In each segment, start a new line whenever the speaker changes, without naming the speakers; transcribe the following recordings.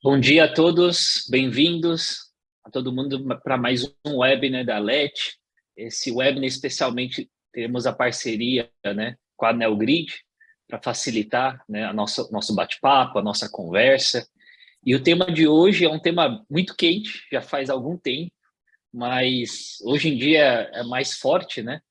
Bom dia a todos, bem-vindos a todo mundo para mais um webinar da LET. Esse webinar especialmente temos a parceria, né, com a NeoGrid para facilitar, né, nosso bate-papo, a nossa conversa. E o tema de hoje é um tema muito quente, já faz algum tempo, mas hoje em dia é mais forte, né?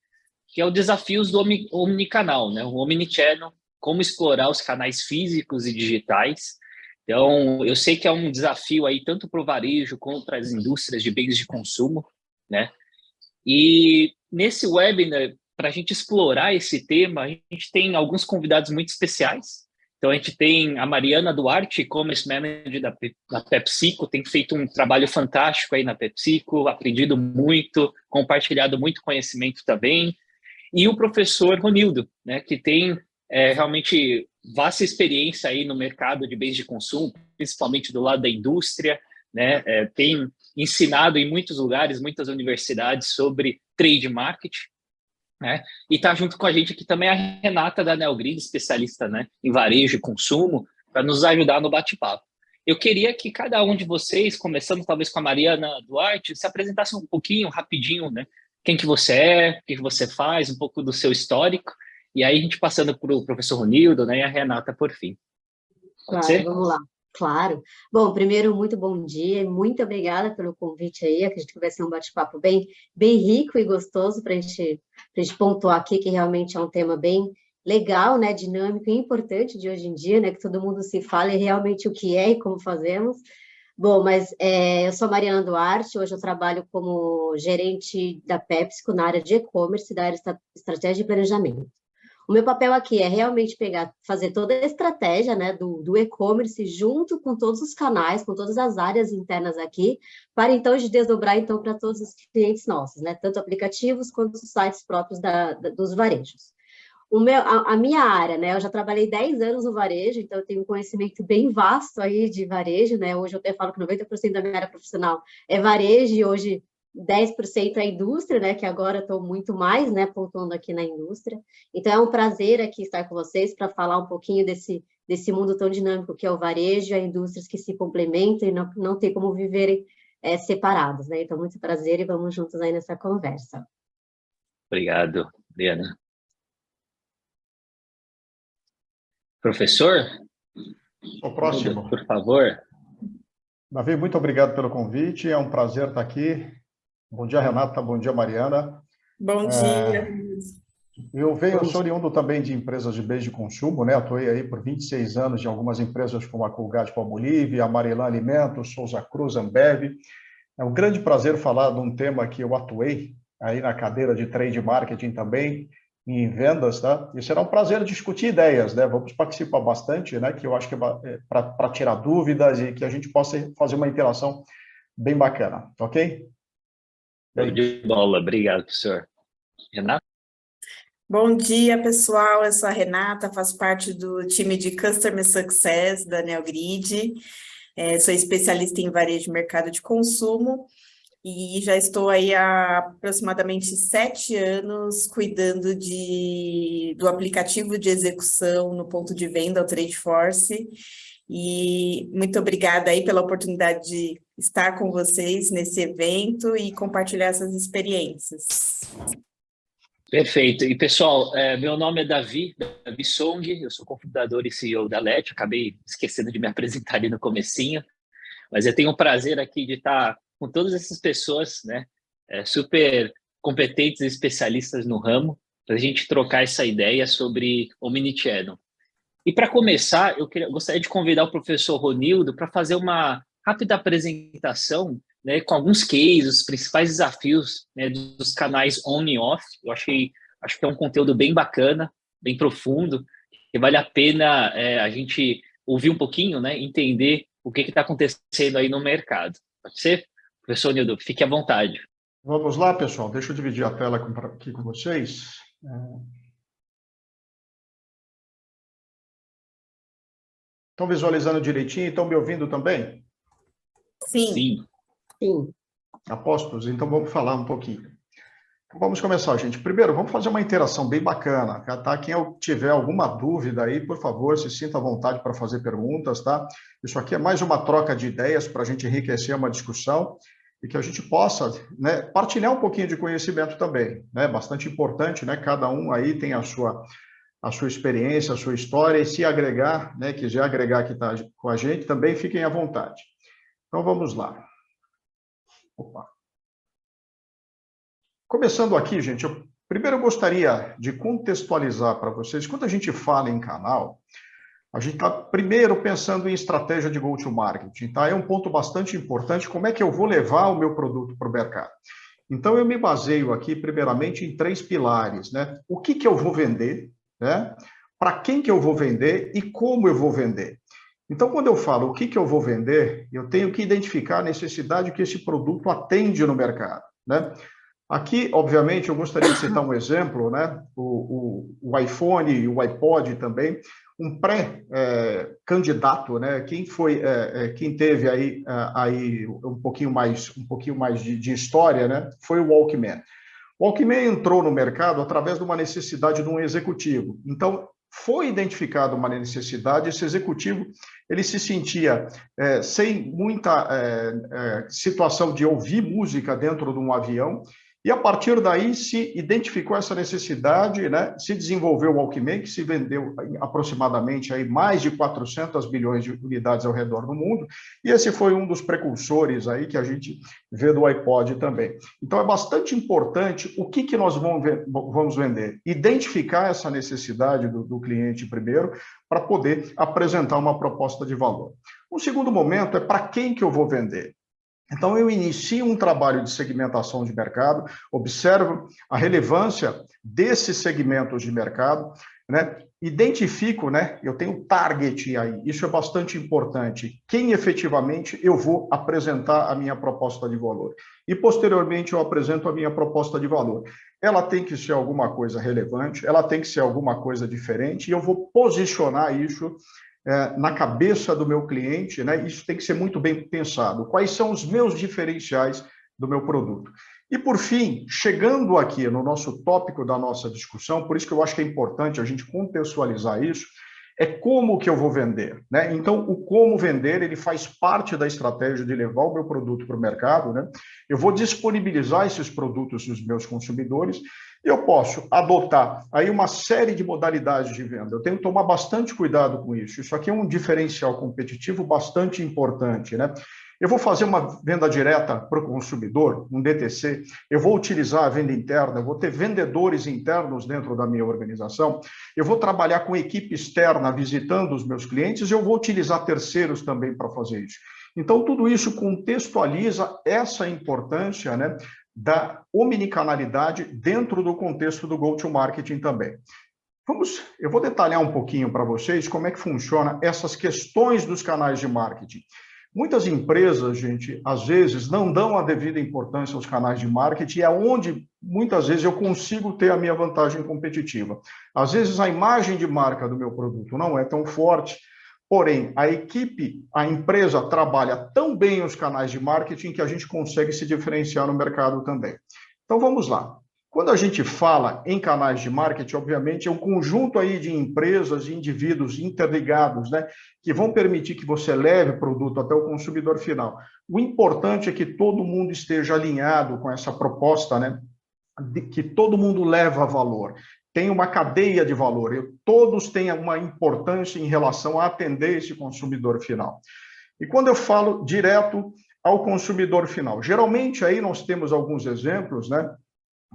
Que é o desafios do omnicanal, né? O omnichannel, como explorar os canais físicos e digitais. Então, eu sei que é um desafio aí tanto para o varejo quanto para as indústrias de bens de consumo, né? E nesse webinar, para a gente explorar esse tema, a gente tem alguns convidados muito especiais. Então, a gente tem a Mariana Duarte, e-commerce manager da PepsiCo, tem feito um trabalho fantástico aí na PepsiCo, aprendido muito, compartilhado muito conhecimento também. E o professor Ronildo, né, que tem realmente vasta experiência aí no mercado de bens de consumo, principalmente do lado da indústria, né, tem ensinado em muitos lugares, muitas universidades sobre trade marketing, né, e está junto com a gente aqui também a Renata da NeoGrid, especialista, né, em varejo e consumo, para nos ajudar no bate-papo. Eu queria que cada um de vocês, começando talvez com a Mariana Duarte, se apresentasse um pouquinho, rapidinho, né, quem que você é, o que você faz, um pouco do seu histórico, e aí a gente passando para o professor Ronildo, né, e a Renata por fim. Pode
Claro,
ser?
vamos lá. Claro. Bom, primeiro, muito bom dia e muito obrigada pelo convite aí. Acredito que vai ser um bate-papo bem rico e gostoso para a gente pontuar aqui, que realmente é um tema bem legal, né, dinâmico e importante de hoje em dia, né, que todo mundo se fala e realmente o que é e como fazemos. Bom, mas eu sou Mariana Duarte, hoje eu trabalho como gerente da PepsiCo na área de e-commerce, da área de estratégia e planejamento. O meu papel aqui é realmente fazer toda a estratégia, né, do e-commerce junto com todos os canais, com todas as áreas internas aqui, para então de desdobrar então para todos os clientes nossos, né, tanto aplicativos quanto os sites próprios dos varejos. A minha área, né, eu já trabalhei 10 anos no varejo, então eu tenho um conhecimento bem vasto aí de varejo, né, hoje eu até falo que 90% da minha área profissional é varejo e hoje 10% é indústria, né, que agora estou muito mais, né, pontuando aqui na indústria. Então é um prazer aqui estar com vocês para falar um pouquinho desse mundo tão dinâmico que é o varejo, e indústrias que se complementam e não tem como viverem separados, né, então muito prazer e vamos juntos aí nessa conversa.
Obrigado, Mariana. Professor?
O próximo.
Por favor.
Davi, muito obrigado pelo convite, é um prazer estar aqui. Bom dia, Renata, bom dia, Mariana.
Bom dia.
Eu sou oriundo também de empresas de bens de consumo, né? Atuei aí por 26 anos em algumas empresas como a Colgate-Palmolive, a Marelan Alimentos, Souza Cruz, Ambev. É um grande prazer falar de um tema que eu atuei aí na cadeira de trade marketing também, em vendas, tá? E será um prazer discutir ideias, né? Vamos participar bastante, né? Que eu acho que é para tirar dúvidas e que a gente possa fazer uma interação bem bacana, ok?
Show de bola, obrigado, professor. Renata?
Bom dia, pessoal. Eu sou a Renata, faço parte do time de Customer Success da NeoGrid. Sou especialista em varejo e mercado de consumo e já estou aí há aproximadamente 7 anos cuidando do aplicativo de execução no ponto de venda, o Tradeforce. E muito obrigada aí pela oportunidade de estar com vocês nesse evento e compartilhar essas experiências.
Perfeito. E, pessoal, meu nome é Davi Song, eu sou cofundador e CEO da LET, acabei esquecendo de me apresentar ali no comecinho, mas eu tenho o prazer aqui de estar com todas essas pessoas, né, super competentes e especialistas no ramo, para a gente trocar essa ideia sobre omnichannel. E para começar, gostaria de convidar o professor Ronildo para fazer uma rápida apresentação, né, com alguns cases, os principais desafios, né, dos canais on e off. Acho que é um conteúdo bem bacana, bem profundo, que vale a pena a gente ouvir um pouquinho, né, entender o que está acontecendo aí no mercado. Pode ser? Professor Ronildo, fique à vontade.
Vamos lá, pessoal. Deixa eu dividir a tela aqui com vocês. Estão visualizando direitinho? Estão me ouvindo também?
Sim.
Sim.
Apóstolos, então vamos falar um pouquinho. Vamos começar, gente. Primeiro, vamos fazer uma interação bem bacana, tá? Quem tiver alguma dúvida aí, por favor, se sinta à vontade para fazer perguntas, tá? Isso aqui é mais uma troca de ideias para a gente enriquecer uma discussão e que a gente possa, né, partilhar um pouquinho de conhecimento também, né? Bastante importante, né? Cada um aí tem a sua experiência, a sua história, e se agregar, né, quiser agregar que está com a gente, também fiquem à vontade. Então, vamos lá. Opa. Começando aqui, gente, primeiro eu gostaria de contextualizar para vocês, quando a gente fala em canal, a gente está primeiro pensando em estratégia de go-to-market, tá? É um ponto bastante importante, como é que eu vou levar o meu produto para o mercado. Então, eu me baseio aqui, primeiramente, em 3 pilares, né? O que eu vou vender, né? Para quem que eu vou vender e como eu vou vender. Então, quando eu falo o que eu vou vender, eu tenho que identificar a necessidade que esse produto atende no mercado, né? Aqui, obviamente, eu gostaria de citar um exemplo, né? O iPhone e o iPod também, um pré-candidato, né? Quem teve aí um pouquinho mais de história, né? Foi o Walkman. O Walkman entrou no mercado através de uma necessidade de um executivo. Então, foi identificada uma necessidade, esse executivo ele se sentia sem muita situação de ouvir música dentro de um avião, e a partir daí se identificou essa necessidade, né? Se desenvolveu o Walkman, que se vendeu aproximadamente aí mais de 400 bilhões de unidades ao redor do mundo, e esse foi um dos precursores aí que a gente vê do iPod também. Então é bastante importante o que nós vamos vender, identificar essa necessidade do cliente primeiro, para poder apresentar uma proposta de valor. O segundo momento é para quem que eu vou vender. Então, eu inicio um trabalho de segmentação de mercado, observo a relevância desses segmentos de mercado, né? Identifico, né? Eu tenho target aí, isso é bastante importante, quem efetivamente eu vou apresentar a minha proposta de valor. E, posteriormente, eu apresento a minha proposta de valor. Ela tem que ser alguma coisa relevante, ela tem que ser alguma coisa diferente, e eu vou posicionar isso na cabeça do meu cliente, né? Isso tem que ser muito bem pensado. Quais são os meus diferenciais do meu produto? E, por fim, chegando aqui no nosso tópico da nossa discussão, por isso que eu acho que é importante a gente contextualizar isso, é como que eu vou vender, né? Então, o como vender, ele faz parte da estratégia de levar o meu produto para o mercado, né? Eu vou disponibilizar esses produtos dos meus consumidores, e eu posso adotar aí uma série de modalidades de venda. Eu tenho que tomar bastante cuidado com isso. Isso aqui é um diferencial competitivo bastante importante, né? Eu vou fazer uma venda direta para o consumidor, um DTC, eu vou utilizar a venda interna, eu vou ter vendedores internos dentro da minha organização, eu vou trabalhar com equipe externa visitando os meus clientes, eu vou utilizar terceiros também para fazer isso. Então, tudo isso contextualiza essa importância, né, da omnicanalidade dentro do contexto do go-to-marketing também. Eu vou detalhar um pouquinho para vocês como é que funciona essas questões dos canais de marketing. Muitas empresas, gente, às vezes não dão a devida importância aos canais de marketing, é onde muitas vezes eu consigo ter a minha vantagem competitiva. Às vezes a imagem de marca do meu produto não é tão forte, porém a empresa trabalha tão bem os canais de marketing que a gente consegue se diferenciar no mercado também. Então vamos lá. Quando a gente fala em canais de marketing, obviamente, é um conjunto aí de empresas e indivíduos interligados, né, que vão permitir que você leve o produto até o consumidor final. O importante é que todo mundo esteja alinhado com essa proposta, né, que todo mundo leva valor. Tem uma cadeia de valor, todos têm uma importância em relação a atender esse consumidor final. E quando eu falo direto ao consumidor final, geralmente aí nós temos alguns exemplos, né,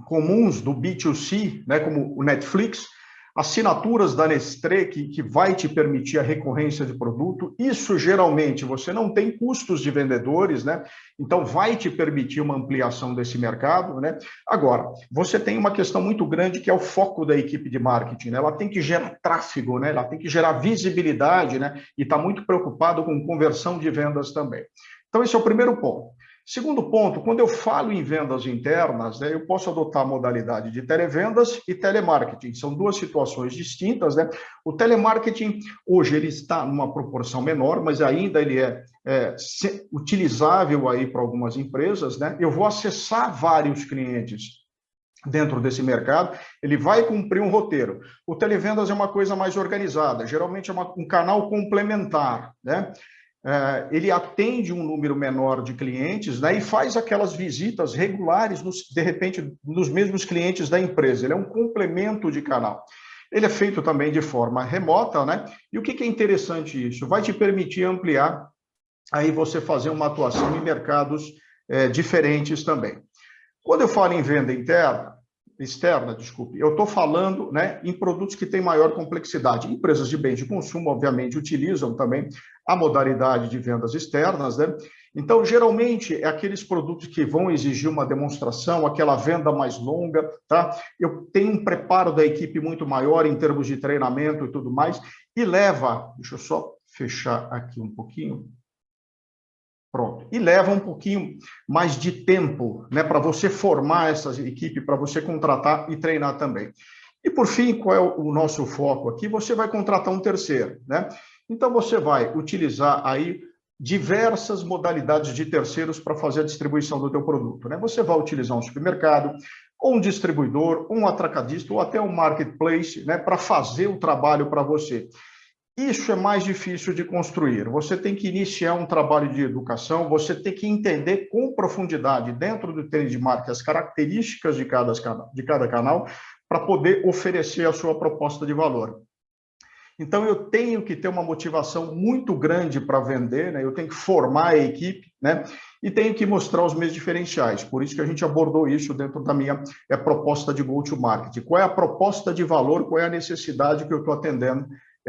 comuns do B2C, né, como o Netflix, assinaturas da Nestlé que vai te permitir a recorrência de produto. Isso geralmente você não tem custos de vendedores, né? Então vai te permitir uma ampliação desse mercado, né? Agora, você tem uma questão muito grande que é o foco da equipe de marketing, né? Ela tem que gerar tráfego, né? Ela tem que gerar visibilidade, né? E está muito preocupado com conversão de vendas também. Então esse é o primeiro ponto. Segundo ponto, quando eu falo em vendas internas, né, eu posso adotar a modalidade de televendas e telemarketing. São duas situações distintas, né? O telemarketing, hoje, ele está numa proporção menor, mas ainda ele é utilizável aí para algumas empresas, né? Eu vou acessar vários clientes dentro desse mercado, ele vai cumprir um roteiro. O televendas é uma coisa mais organizada, geralmente é um canal complementar, né? Ele atende um número menor de clientes, né, e faz aquelas visitas regulares, de repente, nos mesmos clientes da empresa. Ele é um complemento de canal. Ele é feito também de forma remota, né? E o que é interessante isso? Vai te permitir ampliar, aí você fazer uma atuação em mercados diferentes também. Quando eu falo em venda externa, desculpe, eu estou falando, né, em produtos que têm maior complexidade. Empresas de bens de consumo, obviamente, utilizam também a modalidade de vendas externas, né? Então, geralmente, é aqueles produtos que vão exigir uma demonstração, aquela venda mais longa, tá? Eu tenho um preparo da equipe muito maior em termos de treinamento e tudo mais, e leva, deixa eu só fechar aqui um pouquinho, pronto. E leva um pouquinho mais de tempo, né, para você formar essa equipe, para você contratar e treinar também. E, por fim, qual é o nosso foco aqui? Você vai contratar um terceiro, né? Então, você vai utilizar aí diversas modalidades de terceiros para fazer a distribuição do teu produto, né? Você vai utilizar um supermercado, ou um distribuidor, um atacadista, ou até um marketplace, né, para fazer o trabalho para você. Isso é mais difícil de construir. Você tem que iniciar um trabalho de educação, você tem que entender com profundidade, dentro do trade marketing, as características de cada canal, para poder oferecer a sua proposta de valor. Então, eu tenho que ter uma motivação muito grande para vender, né? Eu tenho que formar a equipe, né? E tenho que mostrar os meus diferenciais. Por isso que a gente abordou isso dentro da minha proposta de go-to-market. Qual é a proposta de valor, qual é a necessidade que eu estou atendendo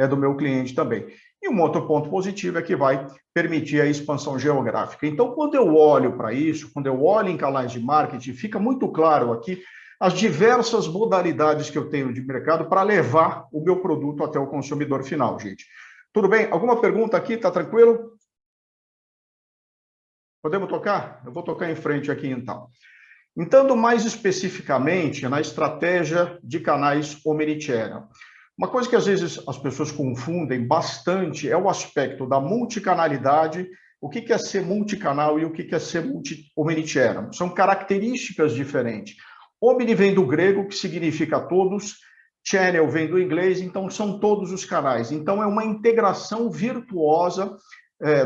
do meu cliente também. E um outro ponto positivo é que vai permitir a expansão geográfica. Então, quando eu olho para isso, quando eu olho em canais de marketing, fica muito claro aqui as diversas modalidades que eu tenho de mercado para levar o meu produto até o consumidor final, gente. Tudo bem? Alguma pergunta aqui? Tá tranquilo? Podemos tocar? Eu vou tocar em frente aqui, então. Entrando mais especificamente na estratégia de canais omnichannel. Uma coisa que às vezes as pessoas confundem bastante é o aspecto da multicanalidade. O que é ser multicanal e o que é ser omnichannel? São características diferentes. Omni vem do grego, que significa todos, channel vem do inglês, então são todos os canais. Então é uma integração virtuosa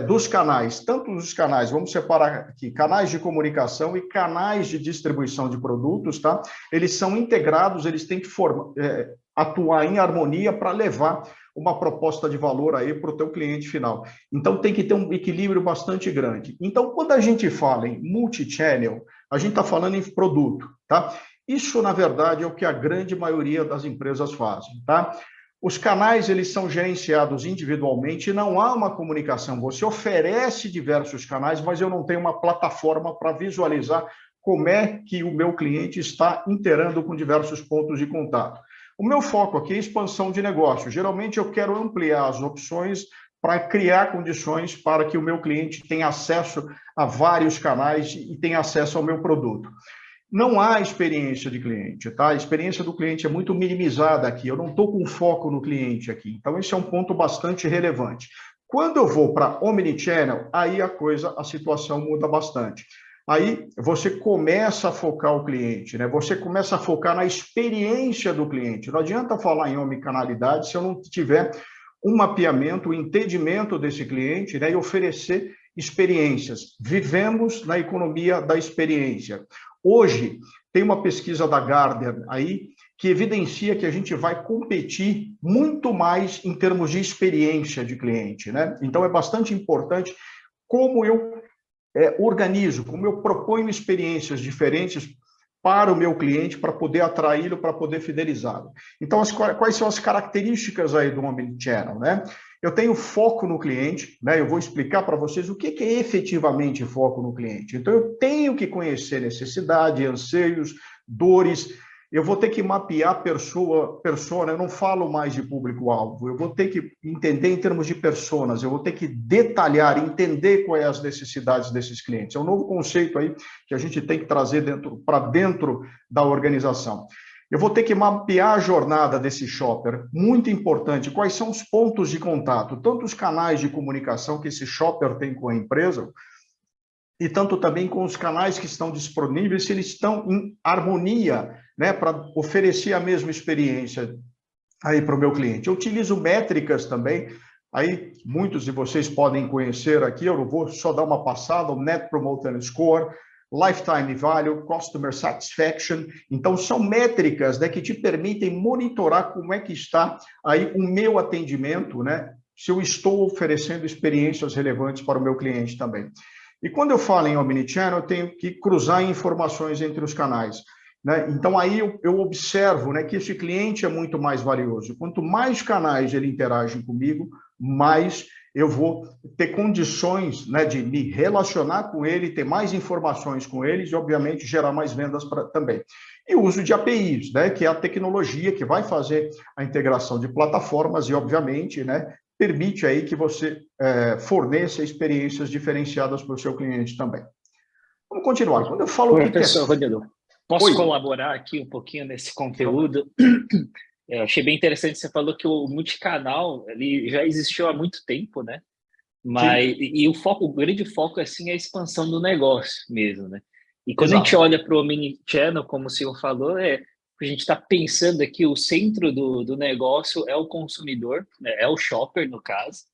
dos canais, tanto os canais, vamos separar aqui, canais de comunicação e canais de distribuição de produtos, tá? Eles são integrados, eles têm que atuar em harmonia para levar uma proposta de valor aí para o teu cliente final. Então, tem que ter um equilíbrio bastante grande. Então, quando a gente fala em multi-channel, a gente está falando em produto, tá? Isso, na verdade, é o que a grande maioria das empresas fazem, tá? Os canais, eles são gerenciados individualmente, não há uma comunicação. Você oferece diversos canais, mas eu não tenho uma plataforma para visualizar como é que o meu cliente está interando com diversos pontos de contato. O meu foco aqui é expansão de negócio. Geralmente, eu quero ampliar as opções para criar condições para que o meu cliente tenha acesso a vários canais e tenha acesso ao meu produto. Não há experiência de cliente, tá? A experiência do cliente é muito minimizada aqui, eu não estou com foco no cliente aqui. Então, esse é um ponto bastante relevante. Quando eu vou para Omnichannel, aí a situação muda bastante. Aí você começa a focar o cliente, né? Você começa a focar na experiência do cliente. Não adianta falar em omnicanalidade se eu não tiver um mapeamento, um entendimento desse cliente, né? E oferecer experiências. Vivemos na economia da experiência. Hoje, tem uma pesquisa da Gartner aí que evidencia que a gente vai competir muito mais em termos de experiência de cliente, né? Então, é bastante importante como eu organizo, como eu proponho experiências diferentes para o meu cliente, para poder atraí-lo, para poder fidelizá-lo. Então, quais são as características aí do Omnichannel, né? Eu tenho foco no cliente, né? Eu vou explicar para vocês o que é efetivamente foco no cliente. Então, eu tenho que conhecer necessidade, anseios, dores. Eu vou ter que mapear persona, eu não falo mais de público-alvo, eu vou ter que entender em termos de personas, eu vou ter que detalhar, entender quais são as necessidades desses clientes. É um novo conceito aí que a gente tem que trazer para dentro da organização. Eu vou ter que mapear a jornada desse shopper, muito importante, quais são os pontos de contato, tanto os canais de comunicação que esse shopper tem com a empresa, e tanto também com os canais que estão disponíveis, se eles estão em harmonia né, para oferecer a mesma experiência aí para o meu cliente. Eu utilizo métricas também, aí muitos de vocês podem conhecer aqui, eu vou só dar uma passada, o Net Promoter Score, Lifetime Value, Customer Satisfaction. Então, são métricas, né, que te permitem monitorar como é que está aí o meu atendimento, né, se eu estou oferecendo experiências relevantes para o meu cliente também. E quando eu falo em Omnichannel, eu tenho que cruzar informações entre os canais, né? Então, aí eu observo, né, que esse cliente é muito mais valioso. Quanto mais canais ele interage comigo, mais eu vou ter condições, né, de me relacionar com ele, ter mais informações com eles e, obviamente, gerar mais vendas também. E o uso de APIs, né, que é a tecnologia que vai fazer a integração de plataformas e, obviamente, né, permite aí que você forneça experiências diferenciadas para o seu cliente também. Vamos continuar. Quando eu falo que...
Professor Rodrigo, posso colaborar aqui um pouquinho nesse conteúdo? Eu achei bem interessante, você falou que o multicanal ele já existiu há muito tempo, né? Mas, e o grande foco assim, é a expansão do negócio mesmo, né? E quando a gente olha para o Omnichannel, como o senhor falou, a gente está pensando aqui, o centro do negócio é o consumidor, né? É o shopper, no caso.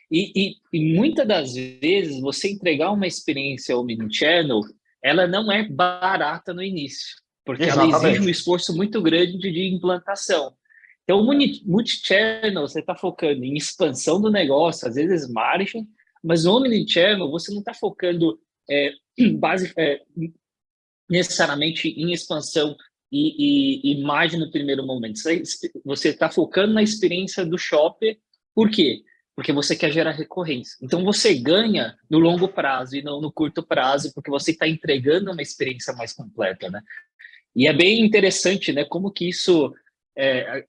E muitas das vezes, você entregar uma experiência Omnichannel, ela não é barata no início, porque ela exige um esforço muito grande de implantação. Então, o multichannel, você está focando em expansão do negócio, às vezes margem, mas o omnichannel, você não está focando necessariamente em expansão e margem no primeiro momento. Você está focando na experiência do shopper. Por quê? Porque você quer gerar recorrência. Então, você ganha no longo prazo e não no curto prazo, porque você está entregando uma experiência mais completa, né? E é bem interessante, né, como que isso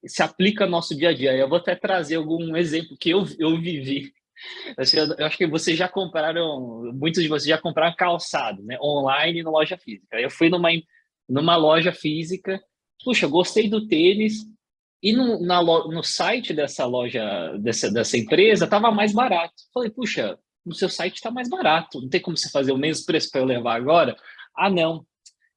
se aplica ao nosso dia a dia. Eu vou até trazer algum exemplo que eu vivi. Eu acho que vocês já compraram, muitos de vocês já compraram calçado, né, online e na loja física. Eu fui numa loja física, puxa, gostei do tênis, e no site dessa loja, dessa empresa, estava mais barato. Falei, puxa, no seu site está mais barato, não tem como você fazer o mesmo preço para eu levar agora? Ah, não.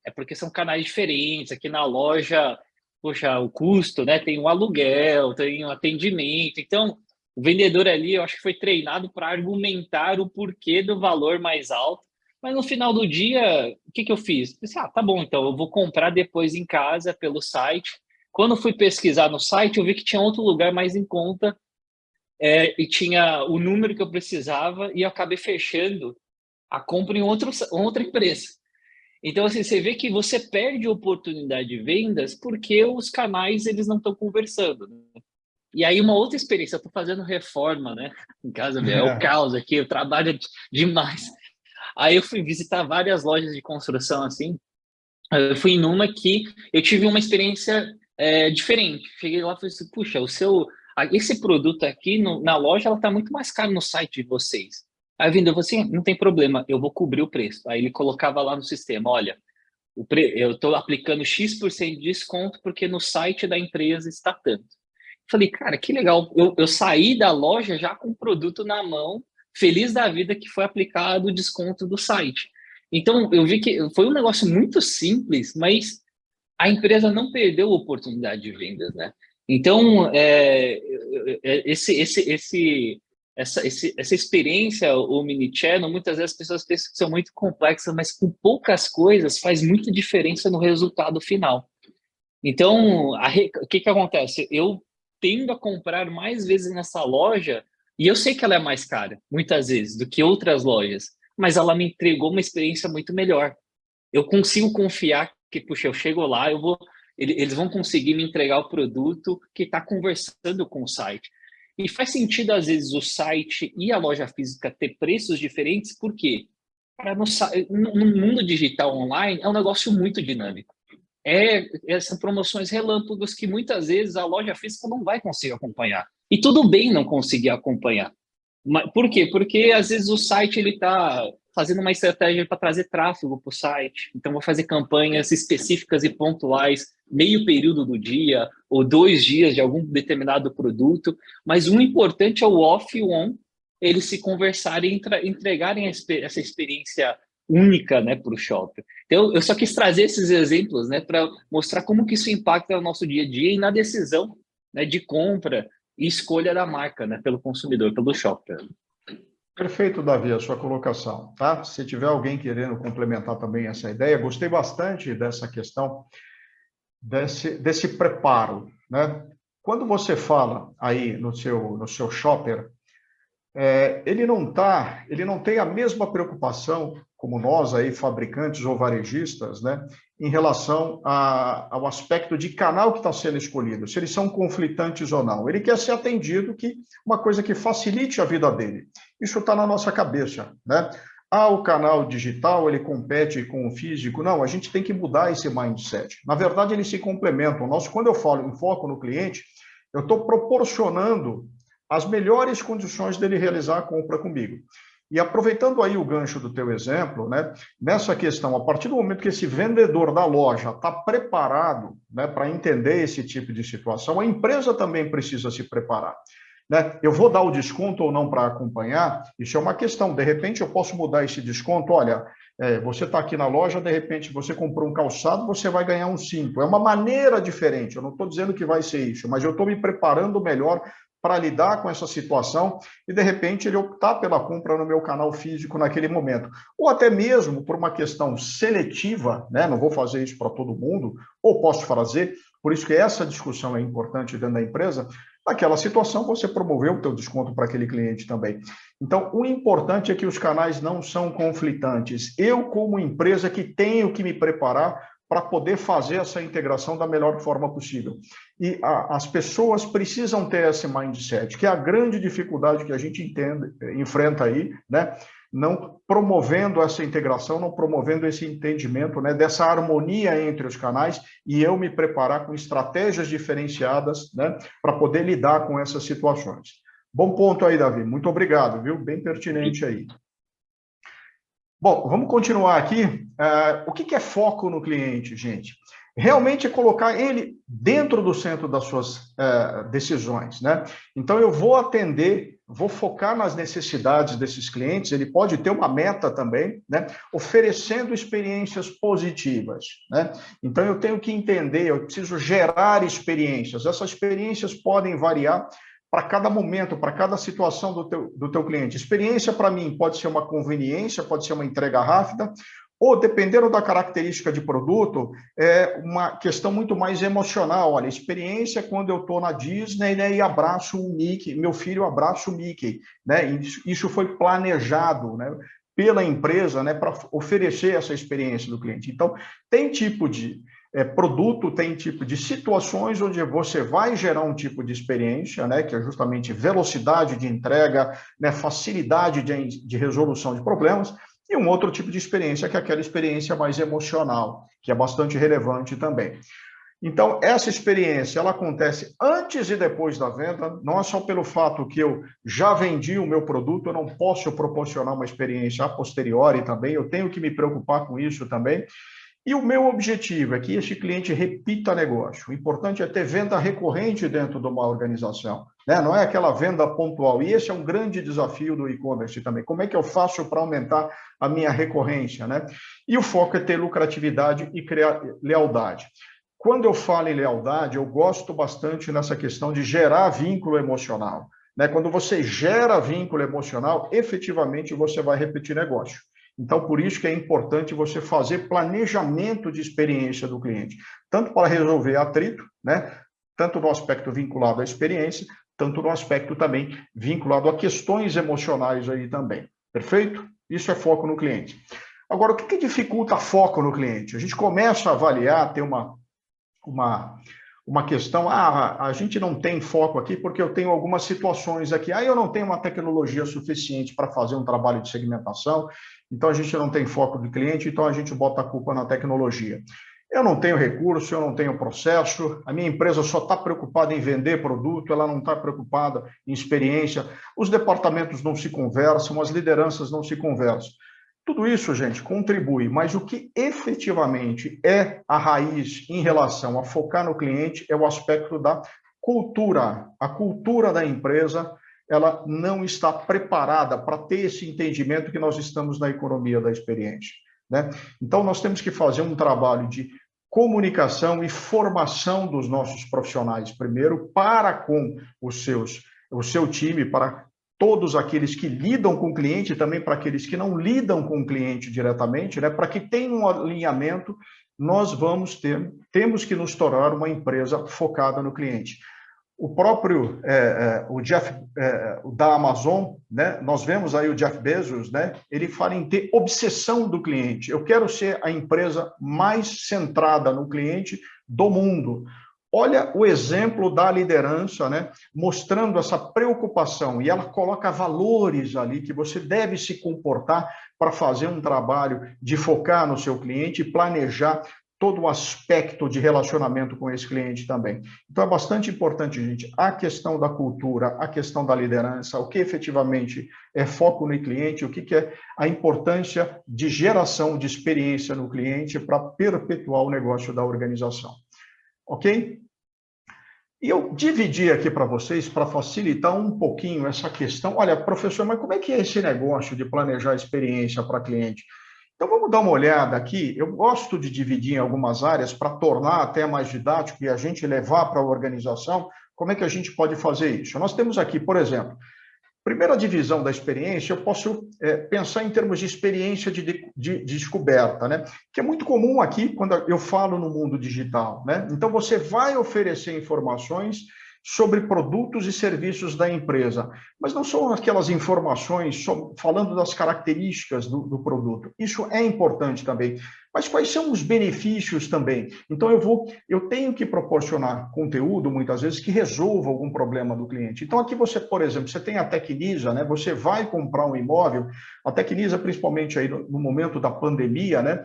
É porque são canais diferentes. Aqui na loja, poxa, o custo, né? Tem um aluguel, tem um atendimento. Então, o vendedor ali, eu acho que foi treinado para argumentar o porquê do valor mais alto. Mas no final do dia, o que eu fiz? Pensei, tá bom, então eu vou comprar depois em casa pelo site. Quando fui pesquisar no site, eu vi que tinha outro lugar mais em conta e tinha o número que eu precisava e eu acabei fechando a compra em outra empresa. Então, assim, você vê que você perde oportunidade de vendas porque os canais eles não estão conversando, né? E aí, uma outra experiência, eu estou fazendo reforma, né? Em casa, é o caos aqui, eu trabalho demais. Aí eu fui visitar várias lojas de construção, assim. Eu fui numa que eu tive uma experiência diferente. Cheguei lá e falei assim, puxa, esse produto aqui na loja, ela está muito mais caro no site de vocês. Aí o vendedor falou assim, não tem problema, eu vou cobrir o preço. Aí ele colocava lá no sistema, olha, eu estou aplicando X% de desconto porque no site da empresa está tanto. Falei, cara, que legal. Eu saí da loja já com o produto na mão, feliz da vida que foi aplicado o desconto do site. Então, eu vi que foi um negócio muito simples, mas a empresa não perdeu a oportunidade de vendas, né? Então, essa experiência, o Omnichannel, muitas vezes as pessoas pensam que são muito complexas, mas com poucas coisas faz muita diferença no resultado final. Então, o que acontece? Eu tendo a comprar mais vezes nessa loja, e eu sei que ela é mais cara, muitas vezes, do que outras lojas, mas ela me entregou uma experiência muito melhor. Eu consigo confiar que, puxa, eu chego lá, eles vão conseguir me entregar o produto que está conversando com o site. E faz sentido, às vezes, o site e a loja física ter preços diferentes, por quê? No mundo digital online, é um negócio muito dinâmico. Essas promoções relâmpagos que muitas vezes a loja física não vai conseguir acompanhar. E tudo bem não conseguir acompanhar. Mas, por quê? Porque às vezes o site está fazendo uma estratégia para trazer tráfego para o site. Então, vou fazer campanhas específicas e pontuais, meio período do dia, ou 2 dias de algum determinado produto. Mas o importante é o off e o on, eles se conversarem e entregarem essa experiência única, né, para o shopper. Então, eu só quis trazer esses exemplos, né, para mostrar como que isso impacta no nosso dia a dia e na decisão, né, de compra e escolha da marca, né, pelo consumidor, pelo shopper.
Perfeito, Davi, a sua colocação, tá? Se tiver alguém querendo complementar também essa ideia, gostei bastante dessa questão, desse preparo, né? Quando você fala aí no seu shopper, ele não tem a mesma preocupação como nós aí, fabricantes ou varejistas, né, em relação ao aspecto de canal que está sendo escolhido, se eles são conflitantes ou não. Ele quer ser atendido, que uma coisa que facilite a vida dele. Isso está na nossa cabeça, né? O canal digital, ele compete com o físico. Não, a gente tem que mudar esse mindset. Na verdade, eles se complementam. Quando eu falo em foco no cliente, eu estou proporcionando as melhores condições dele realizar a compra comigo. E aproveitando aí o gancho do teu exemplo, né, nessa questão, a partir do momento que esse vendedor da loja está preparado, né, para entender esse tipo de situação, a empresa também precisa se preparar. Né? Eu vou dar o desconto ou não para acompanhar? Isso é uma questão. De repente, eu posso mudar esse desconto. Olha, você está aqui na loja, de repente você comprou um calçado, você vai ganhar um 5. É uma maneira diferente. Eu não estou dizendo que vai ser isso, mas eu estou me preparando melhor para lidar com essa situação e, de repente, ele optar pela compra no meu canal físico naquele momento. Ou até mesmo por uma questão seletiva, né? Não vou fazer isso para todo mundo, ou posso fazer, por isso que essa discussão é importante dentro da empresa. Naquela situação, você promoveu o teu desconto para aquele cliente também. Então, o importante é que os canais não são conflitantes. Eu, como empresa, que tenho que me preparar para poder fazer essa integração da melhor forma possível. E as pessoas precisam ter esse mindset, que é a grande dificuldade que a gente enfrenta aí, né? Não promovendo essa integração, não promovendo esse entendimento, né, dessa harmonia entre os canais, e eu me preparar com estratégias diferenciadas, né, para poder lidar com essas situações. Bom ponto aí, Davi. Muito obrigado, viu? Bem pertinente aí. Bom, vamos continuar aqui. O que é foco no cliente, gente? Realmente é colocar ele dentro do centro das suas decisões, né? Então, eu vou atender, vou focar nas necessidades desses clientes, ele pode ter uma meta também, né? Oferecendo experiências positivas, né? Então, eu tenho que entender, eu preciso gerar experiências. Essas experiências podem variar para cada momento, para cada situação do teu cliente. Experiência, para mim, pode ser uma conveniência, pode ser uma entrega rápida, ou, dependendo da característica de produto, é uma questão muito mais emocional. Olha, experiência é quando eu estou na Disney, né, e abraço o Mickey, meu filho abraça o Mickey. Né, isso foi planejado, né, pela empresa, né, para oferecer essa experiência do cliente. Então, tem tipo de produto, tem tipo de situações onde você vai gerar um tipo de experiência, né, que é justamente velocidade de entrega, né, facilidade de resolução de problemas, e um outro tipo de experiência, que é aquela experiência mais emocional, que é bastante relevante também. Então, essa experiência, ela acontece antes e depois da venda, não é só pelo fato que eu já vendi o meu produto, eu não posso proporcionar uma experiência a posteriori também, eu tenho que me preocupar com isso também. E o meu objetivo é que esse cliente repita negócio. O importante é ter venda recorrente dentro de uma organização, né? Não é aquela venda pontual. E esse é um grande desafio do e-commerce também. Como é que eu faço para aumentar a minha recorrência, né? E o foco é ter lucratividade e criar lealdade. Quando eu falo em lealdade, eu gosto bastante nessa questão de gerar vínculo emocional, né? Quando você gera vínculo emocional, efetivamente você vai repetir negócio. Então, por isso que é importante você fazer planejamento de experiência do cliente, tanto para resolver atrito, né? Tanto no aspecto vinculado à experiência, tanto no aspecto também vinculado a questões emocionais aí também. Perfeito? Isso é foco no cliente. Agora, o que dificulta foco no cliente? A gente começa a avaliar, ter uma questão, a gente não tem foco aqui porque eu tenho algumas situações aqui, eu não tenho uma tecnologia suficiente para fazer um trabalho de segmentação, então a gente não tem foco do cliente, então a gente bota a culpa na tecnologia. Eu não tenho recurso, eu não tenho processo, a minha empresa só está preocupada em vender produto, ela não está preocupada em experiência, os departamentos não se conversam, as lideranças não se conversam. Tudo isso, gente, contribui, mas o que efetivamente é a raiz em relação a focar no cliente é o aspecto da cultura, a cultura da empresa, ela não está preparada para ter esse entendimento que nós estamos na economia da experiência, né? Então, nós temos que fazer um trabalho de comunicação e formação dos nossos profissionais, primeiro, para com o seu time, para todos aqueles que lidam com o cliente, e também para aqueles que não lidam com o cliente diretamente, né? Para que tenha um alinhamento, temos que nos tornar uma empresa focada no cliente. O próprio o Jeff da Amazon, né? Nós vemos aí o Jeff Bezos, né? Ele fala em ter obsessão do cliente. Eu quero ser a empresa mais centrada no cliente do mundo. Olha o exemplo da liderança, né? Mostrando essa preocupação, e ela coloca valores ali que você deve se comportar para fazer um trabalho de focar no seu cliente e planejar todo o aspecto de relacionamento com esse cliente também. Então, é bastante importante, gente, a questão da cultura, a questão da liderança, o que efetivamente é foco no cliente, o que é a importância de geração de experiência no cliente para perpetuar o negócio da organização. Ok? E eu dividi aqui para vocês, para facilitar um pouquinho essa questão. Olha, professor, mas como é que é esse negócio de planejar a experiência para cliente? Então, vamos dar uma olhada aqui. Eu gosto de dividir em algumas áreas para tornar até mais didático e a gente levar para a organização como é que a gente pode fazer isso. Nós temos aqui, por exemplo, primeira divisão da experiência, eu posso pensar em termos de experiência de descoberta, né? Que é muito comum aqui quando eu falo no mundo digital, né? Então, você vai oferecer informações sobre produtos e serviços da empresa, mas não são aquelas informações falando das características do produto. Isso é importante também, mas quais são os benefícios também? Então, eu tenho que proporcionar conteúdo, muitas vezes, que resolva algum problema do cliente. Então, aqui você, por exemplo, você tem a Tecnisa, né? Você vai comprar um imóvel, a Tecnisa, principalmente aí no momento da pandemia, né?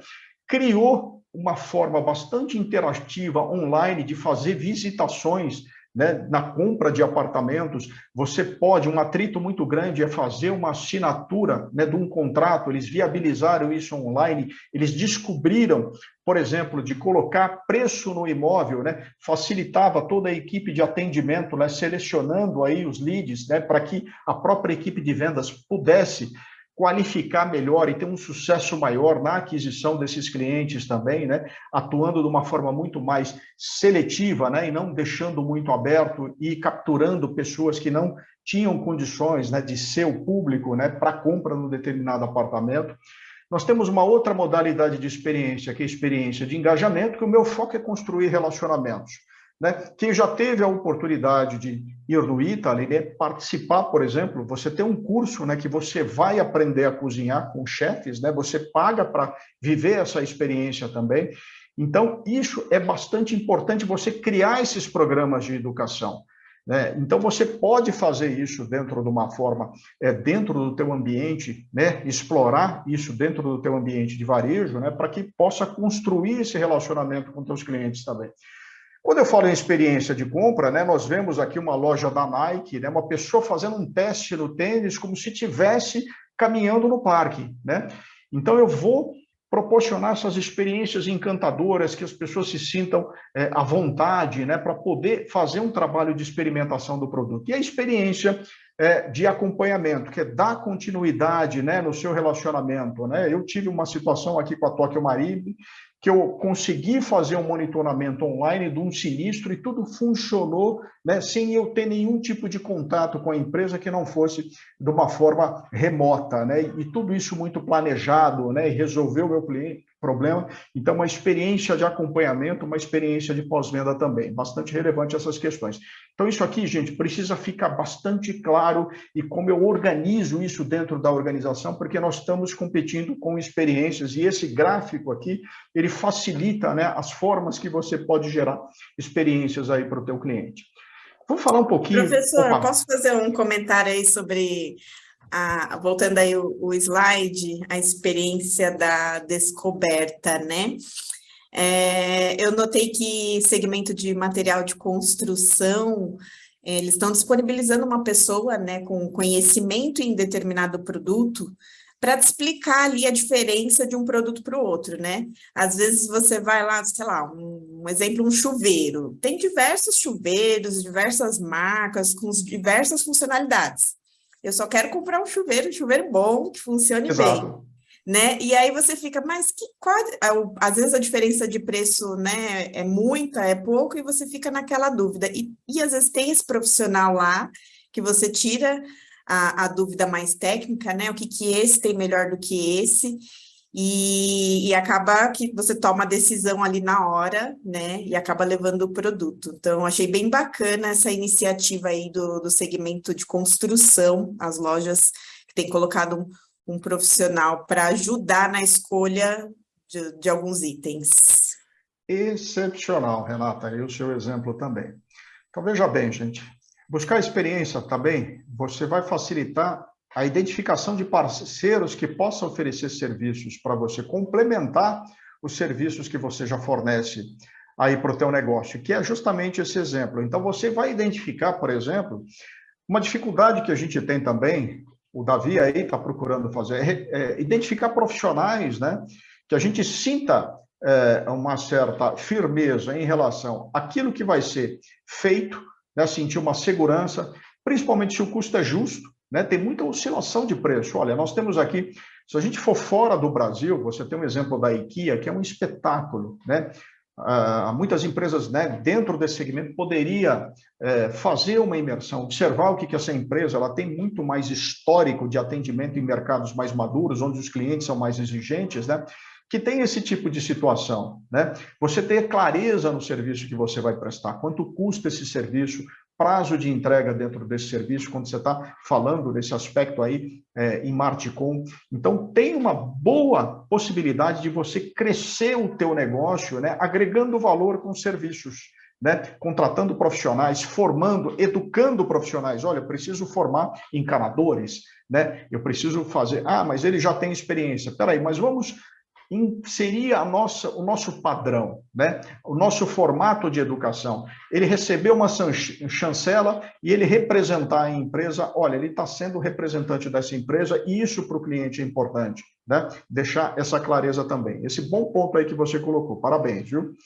Criou uma forma bastante interativa online de fazer visitações, né, na compra de apartamentos. Você pode, um atrito muito grande é fazer uma assinatura, né, de um contrato. Eles viabilizaram isso online, eles descobriram, por exemplo, de colocar preço no imóvel, né, facilitava toda a equipe de atendimento, né, selecionando aí os leads, né, para que a própria equipe de vendas pudesse qualificar melhor e ter um sucesso maior na aquisição desses clientes também, né? Atuando de uma forma muito mais seletiva, né? E não deixando muito aberto e capturando pessoas que não tinham condições, né, de ser o público, né, para compra no determinado apartamento. Nós temos uma outra modalidade de experiência, que é a experiência de engajamento, que o meu foco é construir relacionamentos, né? Quem já teve a oportunidade de ir no Italy, né, participar, por exemplo, você tem um curso, né, que você vai aprender a cozinhar com chefes, né, você paga para viver essa experiência também. Então, isso é bastante importante, você criar esses programas de educação, né? Então, você pode fazer isso dentro de uma forma, dentro do teu ambiente, né, explorar isso dentro do teu ambiente de varejo, né, para que possa construir esse relacionamento com teus clientes também. Quando eu falo em experiência de compra, né, nós vemos aqui uma loja da Nike, né, uma pessoa fazendo um teste no tênis como se estivesse caminhando no parque, né? Então, eu vou proporcionar essas experiências encantadoras, que as pessoas se sintam à vontade, né, para poder fazer um trabalho de experimentação do produto. E a experiência de acompanhamento, que é dar continuidade, né, no seu relacionamento, né? Eu tive uma situação aqui com a Tokyo Marine, que eu consegui fazer um monitoramento online de um sinistro e tudo funcionou, né, sem eu ter nenhum tipo de contato com a empresa que não fosse de uma forma remota, né? E tudo isso muito planejado, né? E resolveu o meu problema. Então, uma experiência de acompanhamento, uma experiência de pós-venda também. Bastante relevante essas questões. Então, isso aqui, gente, precisa ficar bastante claro e como eu organizo isso dentro da organização, porque nós estamos competindo com experiências e esse gráfico aqui, ele facilita, né, as formas que você pode gerar experiências aí para o teu cliente. Vamos falar um pouquinho...
Professor, posso fazer um comentário aí sobre, voltando aí o slide, a experiência da descoberta, né? Eu notei que segmento de material de construção, eles estão disponibilizando uma pessoa, né, com conhecimento em determinado produto, para te explicar ali a diferença de um produto para o outro, né? Às vezes você vai lá, sei lá, um exemplo, um chuveiro. Tem diversos chuveiros, diversas marcas, com diversas funcionalidades. Eu só quero comprar um chuveiro bom, que funcione bem,
Exato.
né? E aí você fica, mas às vezes a diferença de preço, né, é muita, é pouco, e você fica naquela dúvida. E às vezes tem esse profissional lá que você tira a dúvida mais técnica, né? O que esse tem melhor do que esse, e acaba que você toma a decisão ali na hora, né? E acaba levando o produto. Então, achei bem bacana essa iniciativa aí do segmento de construção, as lojas que têm colocado um profissional para ajudar na escolha de alguns itens.
Excepcional, Renata, e o seu exemplo também. Então, veja bem, gente, buscar experiência também, você vai facilitar a identificação de parceiros que possam oferecer serviços para você complementar os serviços que você já fornece aí para o teu negócio, que é justamente esse exemplo. Então, você vai identificar, por exemplo, uma dificuldade que a gente tem também, o Davi aí está procurando fazer, identificar profissionais, né, que a gente sinta uma certa firmeza em relação àquilo que vai ser feito, né, sentir uma segurança, principalmente se o custo é justo, né, tem muita oscilação de preço. Olha, nós temos aqui, se a gente for fora do Brasil, você tem um exemplo da IKEA, que é um espetáculo, né? Muitas empresas, né, dentro desse segmento poderia fazer uma imersão, observar o que essa empresa ela tem muito mais histórico de atendimento em mercados mais maduros, onde os clientes são mais exigentes, né? Que tem esse tipo de situação, né? Você ter clareza no serviço que você vai prestar, quanto custa esse serviço, prazo de entrega dentro desse serviço, quando você está falando desse aspecto aí em Martecom. Então, tem uma boa possibilidade de você crescer o teu negócio, né, agregando valor com serviços, né, contratando profissionais, formando, educando profissionais. Olha, eu preciso formar encanadores, né, eu preciso fazer... mas ele já tem experiência. Peraí, mas vamos... seria o nosso padrão, né? O nosso formato de educação. Ele receber uma chancela e ele representar a empresa, olha, ele está sendo representante dessa empresa e isso para o cliente é importante, né? Deixar essa clareza também. Esse bom ponto aí que você colocou, parabéns, viu?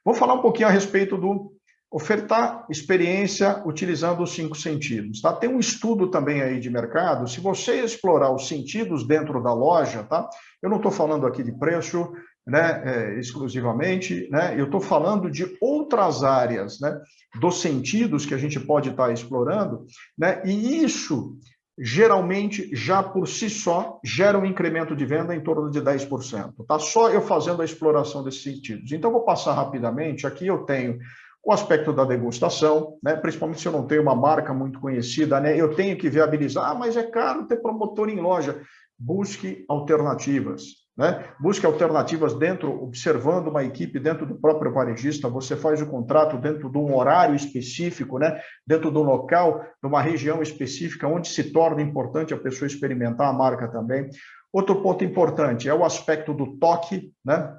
Vou falar um pouquinho a respeito do ofertar experiência utilizando os 5 sentidos, tá? Tem um estudo também aí de mercado, se você explorar os sentidos dentro da loja, tá? Eu não estou falando aqui de preço, né, exclusivamente, né? Eu estou falando de outras áreas, né, dos sentidos que a gente pode estar explorando, né? E isso, geralmente, já por si só, gera um incremento de venda em torno de 10%, tá? Só eu fazendo a exploração desses sentidos. Então, vou passar rapidamente, aqui eu tenho o aspecto da degustação, né? Principalmente se eu não tenho uma marca muito conhecida, né? Eu tenho que viabilizar, mas é caro ter promotor em loja. Busque alternativas, né? Busque alternativas dentro, observando uma equipe dentro do próprio varejista, você faz o contrato dentro de um horário específico, né? Dentro do local, de uma região específica, onde se torna importante a pessoa experimentar a marca também. Outro ponto importante é o aspecto do toque, né?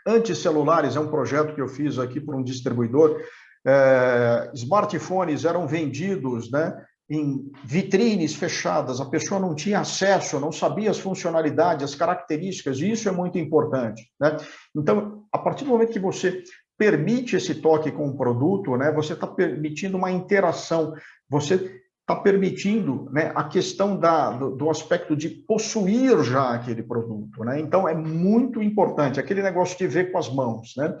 Anticelulares é um projeto que eu fiz aqui por um distribuidor. Smartphones eram vendidos, né, em vitrines fechadas, a pessoa não tinha acesso, não sabia as funcionalidades, as características, e isso é muito importante, né? Então, a partir do momento que você permite esse toque com o produto, né, você está permitindo uma interação, você está permitindo, né, a questão do aspecto de possuir já aquele produto, né? Então, é muito importante, aquele negócio de ver com as mãos, né?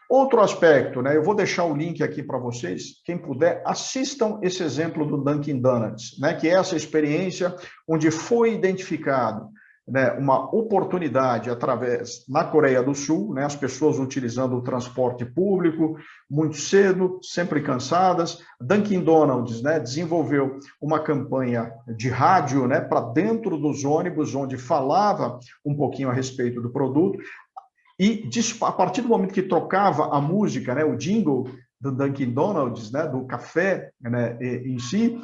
Outro aspecto, né, eu vou deixar o link aqui para vocês, quem puder, assistam esse exemplo do Dunkin' Donuts, né, que é essa experiência onde foi identificado, né, uma oportunidade na Coreia do Sul, né, as pessoas utilizando o transporte público muito cedo, sempre cansadas. Dunkin' Donuts, né, desenvolveu uma campanha de rádio, né, para dentro dos ônibus, onde falava um pouquinho a respeito do produto, e a partir do momento que trocava a música, né, o jingle do Dunkin' Donuts, né, do café, né, em si,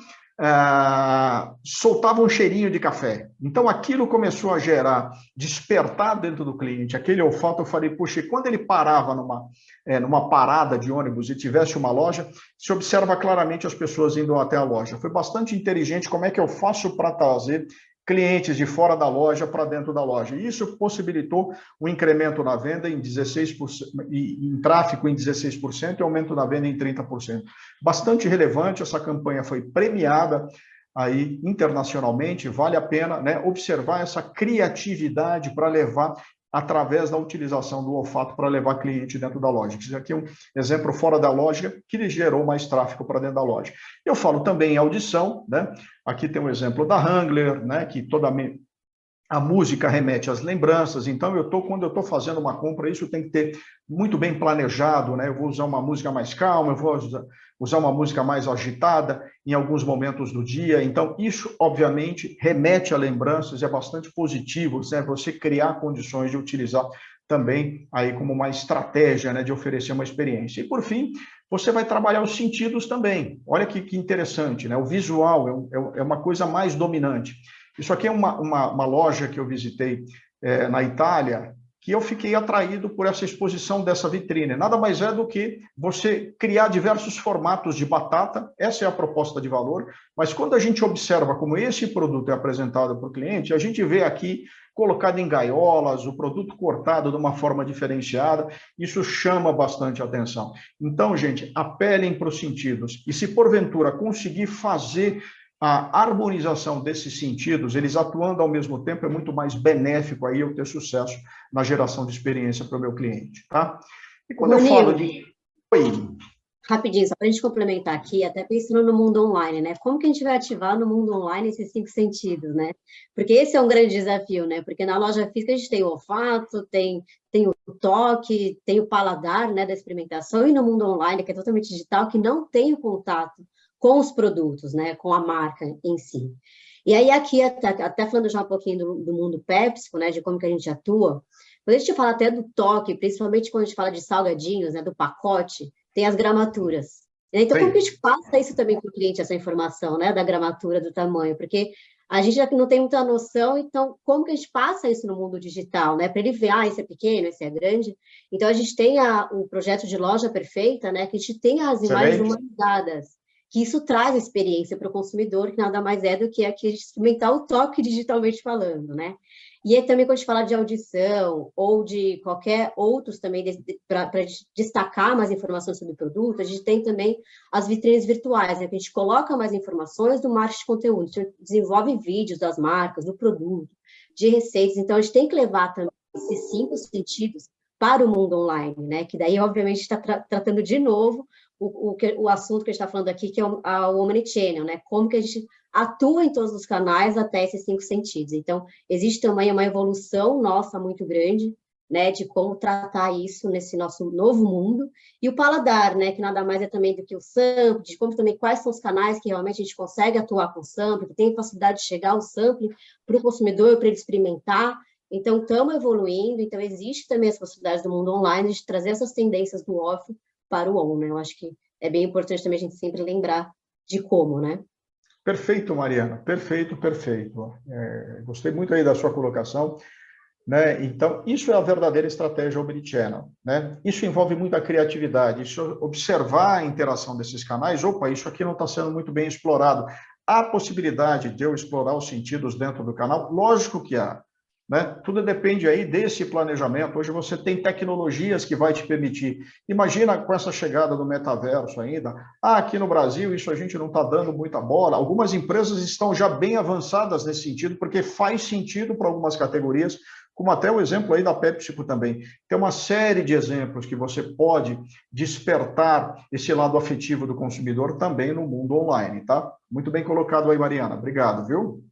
soltava um cheirinho de café. Então, aquilo começou a despertar dentro do cliente, aquele olfato. Eu falei, puxa, e quando ele parava numa parada de ônibus e tivesse uma loja, se observa claramente as pessoas indo até a loja. Foi bastante inteligente. Como é que eu faço para trazer clientes de fora da loja para dentro da loja. Isso possibilitou um incremento na venda em 16%, em tráfego em 16% e aumento na venda em 30%. Bastante relevante, essa campanha foi premiada aí internacionalmente, vale a pena, né, observar essa criatividade para levar, através da utilização do olfato, para levar cliente dentro da loja. Isso aqui é um exemplo fora da loja que lhe gerou mais tráfego para dentro da loja. Eu falo também em audição, né? Aqui tem um exemplo da Wrangler, né, que toda a música remete às lembranças, então quando eu estou fazendo uma compra, isso tem que ter muito bem planejado, né? Eu vou usar uma música mais calma, eu vou usar uma música mais agitada em alguns momentos do dia, então isso, obviamente, remete a lembranças, é bastante positivo, né? Você criar condições de utilizar também aí como uma estratégia, né, de oferecer uma experiência. E, por fim, você vai trabalhar os sentidos também. Olha que interessante, né? O visual é uma coisa mais dominante. Isso aqui é uma loja que eu visitei na Itália, que eu fiquei atraído por essa exposição dessa vitrine. Nada mais é do que você criar diversos formatos de batata, essa é a proposta de valor, mas quando a gente observa como esse produto é apresentado para o cliente, a gente vê aqui colocado em gaiolas, o produto cortado de uma forma diferenciada, isso chama bastante atenção. Então, gente, apelem para os sentidos, e se porventura conseguir fazer a harmonização desses sentidos, eles atuando ao mesmo tempo, é muito mais benéfico aí eu ter sucesso na geração de experiência para o meu cliente, tá? E quando
Roninho,
eu falo de... Oi.
Rapidinho, só para a gente complementar aqui, até pensando no mundo online, né? Como que a gente vai ativar no mundo online esses 5 sentidos, né? Porque esse é um grande desafio, né? Porque na loja física a gente tem o olfato, tem o toque, tem o paladar, né, da experimentação, e no mundo online, que é totalmente digital, que não tem o contato com os produtos, né, com a marca em si. E aí aqui, até falando já um pouquinho do mundo PepsiCo, né, de como que a gente atua, quando a gente fala até do toque, principalmente quando a gente fala de salgadinhos, né, do pacote, tem as gramaturas. Então, como que a gente passa isso também para o cliente, essa informação, né, da gramatura, do tamanho? Porque a gente já não tem muita noção, então, como que a gente passa isso no mundo digital, né? Para ele ver, esse é pequeno, esse é grande. Então, a gente tem o projeto de loja perfeita, né, que a gente tem as imagens humanizadas, que isso traz experiência para o consumidor, que nada mais é do que aqui experimentar o toque digitalmente falando, né? E aí também quando a gente fala de audição ou de qualquer outros também, para destacar mais informações sobre o produto, a gente tem também as vitrines virtuais, né? Que a gente coloca mais informações do marketing de conteúdo, a gente desenvolve vídeos das marcas, do produto, de receitas, então a gente tem que levar também esses 5 sentidos para o mundo online, né? Que daí, obviamente, está tratando de novo o assunto que a gente está falando aqui, que é o Omnichannel, né? Como que a gente atua em todos os canais até esses 5 sentidos. Então, existe também uma evolução nossa muito grande, né? De como tratar isso nesse nosso novo mundo. E o paladar, né? Que nada mais é também do que o sample, de como também quais são os canais que realmente a gente consegue atuar com o sample, que tem facilidade de chegar ao sample para o consumidor, para ele experimentar. Então, estamos evoluindo. Então, existe também as possibilidades do mundo online de trazer essas tendências do off para o on, né? Eu acho que é bem importante também a gente sempre lembrar de como, né?
Perfeito, Mariana, perfeito. Gostei muito aí da sua colocação, né? Então, isso é a verdadeira estratégia omnichannel, né? Isso envolve muita criatividade, isso observar a interação desses canais, isso aqui não está sendo muito bem explorado. Há possibilidade de eu explorar os sentidos dentro do canal? Lógico que há. Né? Tudo depende aí desse planejamento. Hoje você tem tecnologias que vai te permitir. Imagina com essa chegada do metaverso ainda. Aqui no Brasil isso a gente não está dando muita bola. Algumas empresas estão já bem avançadas nesse sentido, porque faz sentido para algumas categorias, como até o exemplo aí da PepsiCo também. Tem uma série de exemplos que você pode despertar esse lado afetivo do consumidor também no mundo online, tá? Muito bem colocado aí, Mariana. Obrigado, viu?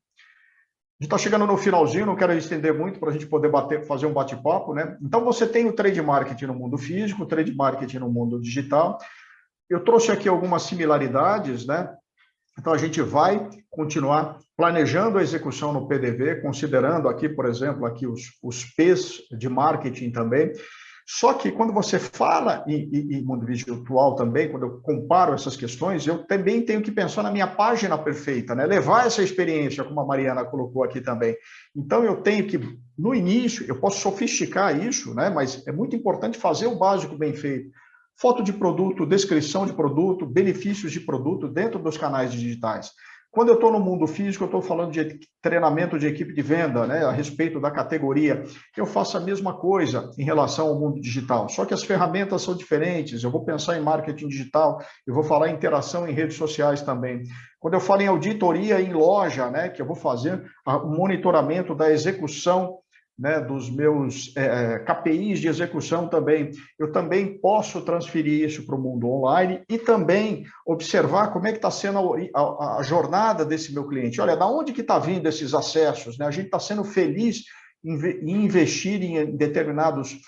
A gente está chegando no finalzinho, não quero estender muito para a gente poder fazer um bate-papo, né? Então, você tem o trade marketing no mundo físico, o trade marketing no mundo digital. Eu trouxe aqui algumas similaridades, né? Então, a gente vai continuar planejando a execução no PDV, considerando aqui, por exemplo, aqui os P's de marketing também. Só que quando você fala em mundo virtual também, quando eu comparo essas questões, eu também tenho que pensar na minha página perfeita, né? Levar essa experiência, como a Mariana colocou aqui também. Então, eu tenho que, no início, eu posso sofisticar isso, né? Mas é muito importante fazer o básico bem feito. Foto de produto, descrição de produto, benefícios de produto dentro dos canais digitais. Quando eu estou no mundo físico, eu estou falando de treinamento de equipe de venda, né, a respeito da categoria. Eu faço a mesma coisa em relação ao mundo digital, só que as ferramentas são diferentes. Eu vou pensar em marketing digital, eu vou falar em interação em redes sociais também. Quando eu falo em auditoria em loja, né, que eu vou fazer o monitoramento da execução, né, dos meus KPIs de execução também, eu também posso transferir isso para o mundo online e também observar como é que está sendo a jornada desse meu cliente. Olha, da onde que está vindo esses acessos? Né? A gente está sendo feliz em investir em determinados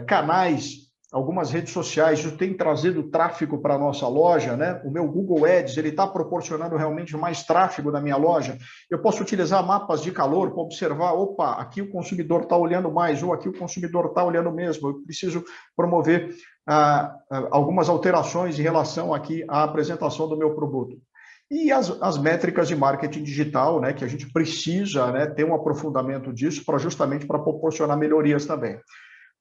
canais, algumas redes sociais, isso tem trazido tráfego para a nossa loja, né? O meu Google Ads, ele está proporcionando realmente mais tráfego na minha loja. Eu posso utilizar mapas de calor para observar, opa, aqui o consumidor está olhando mais, ou aqui o consumidor está olhando mesmo. Eu preciso promover algumas alterações em relação aqui à apresentação do meu produto. E as métricas de marketing digital, né, que a gente precisa, né, ter um aprofundamento disso justamente para proporcionar melhorias também.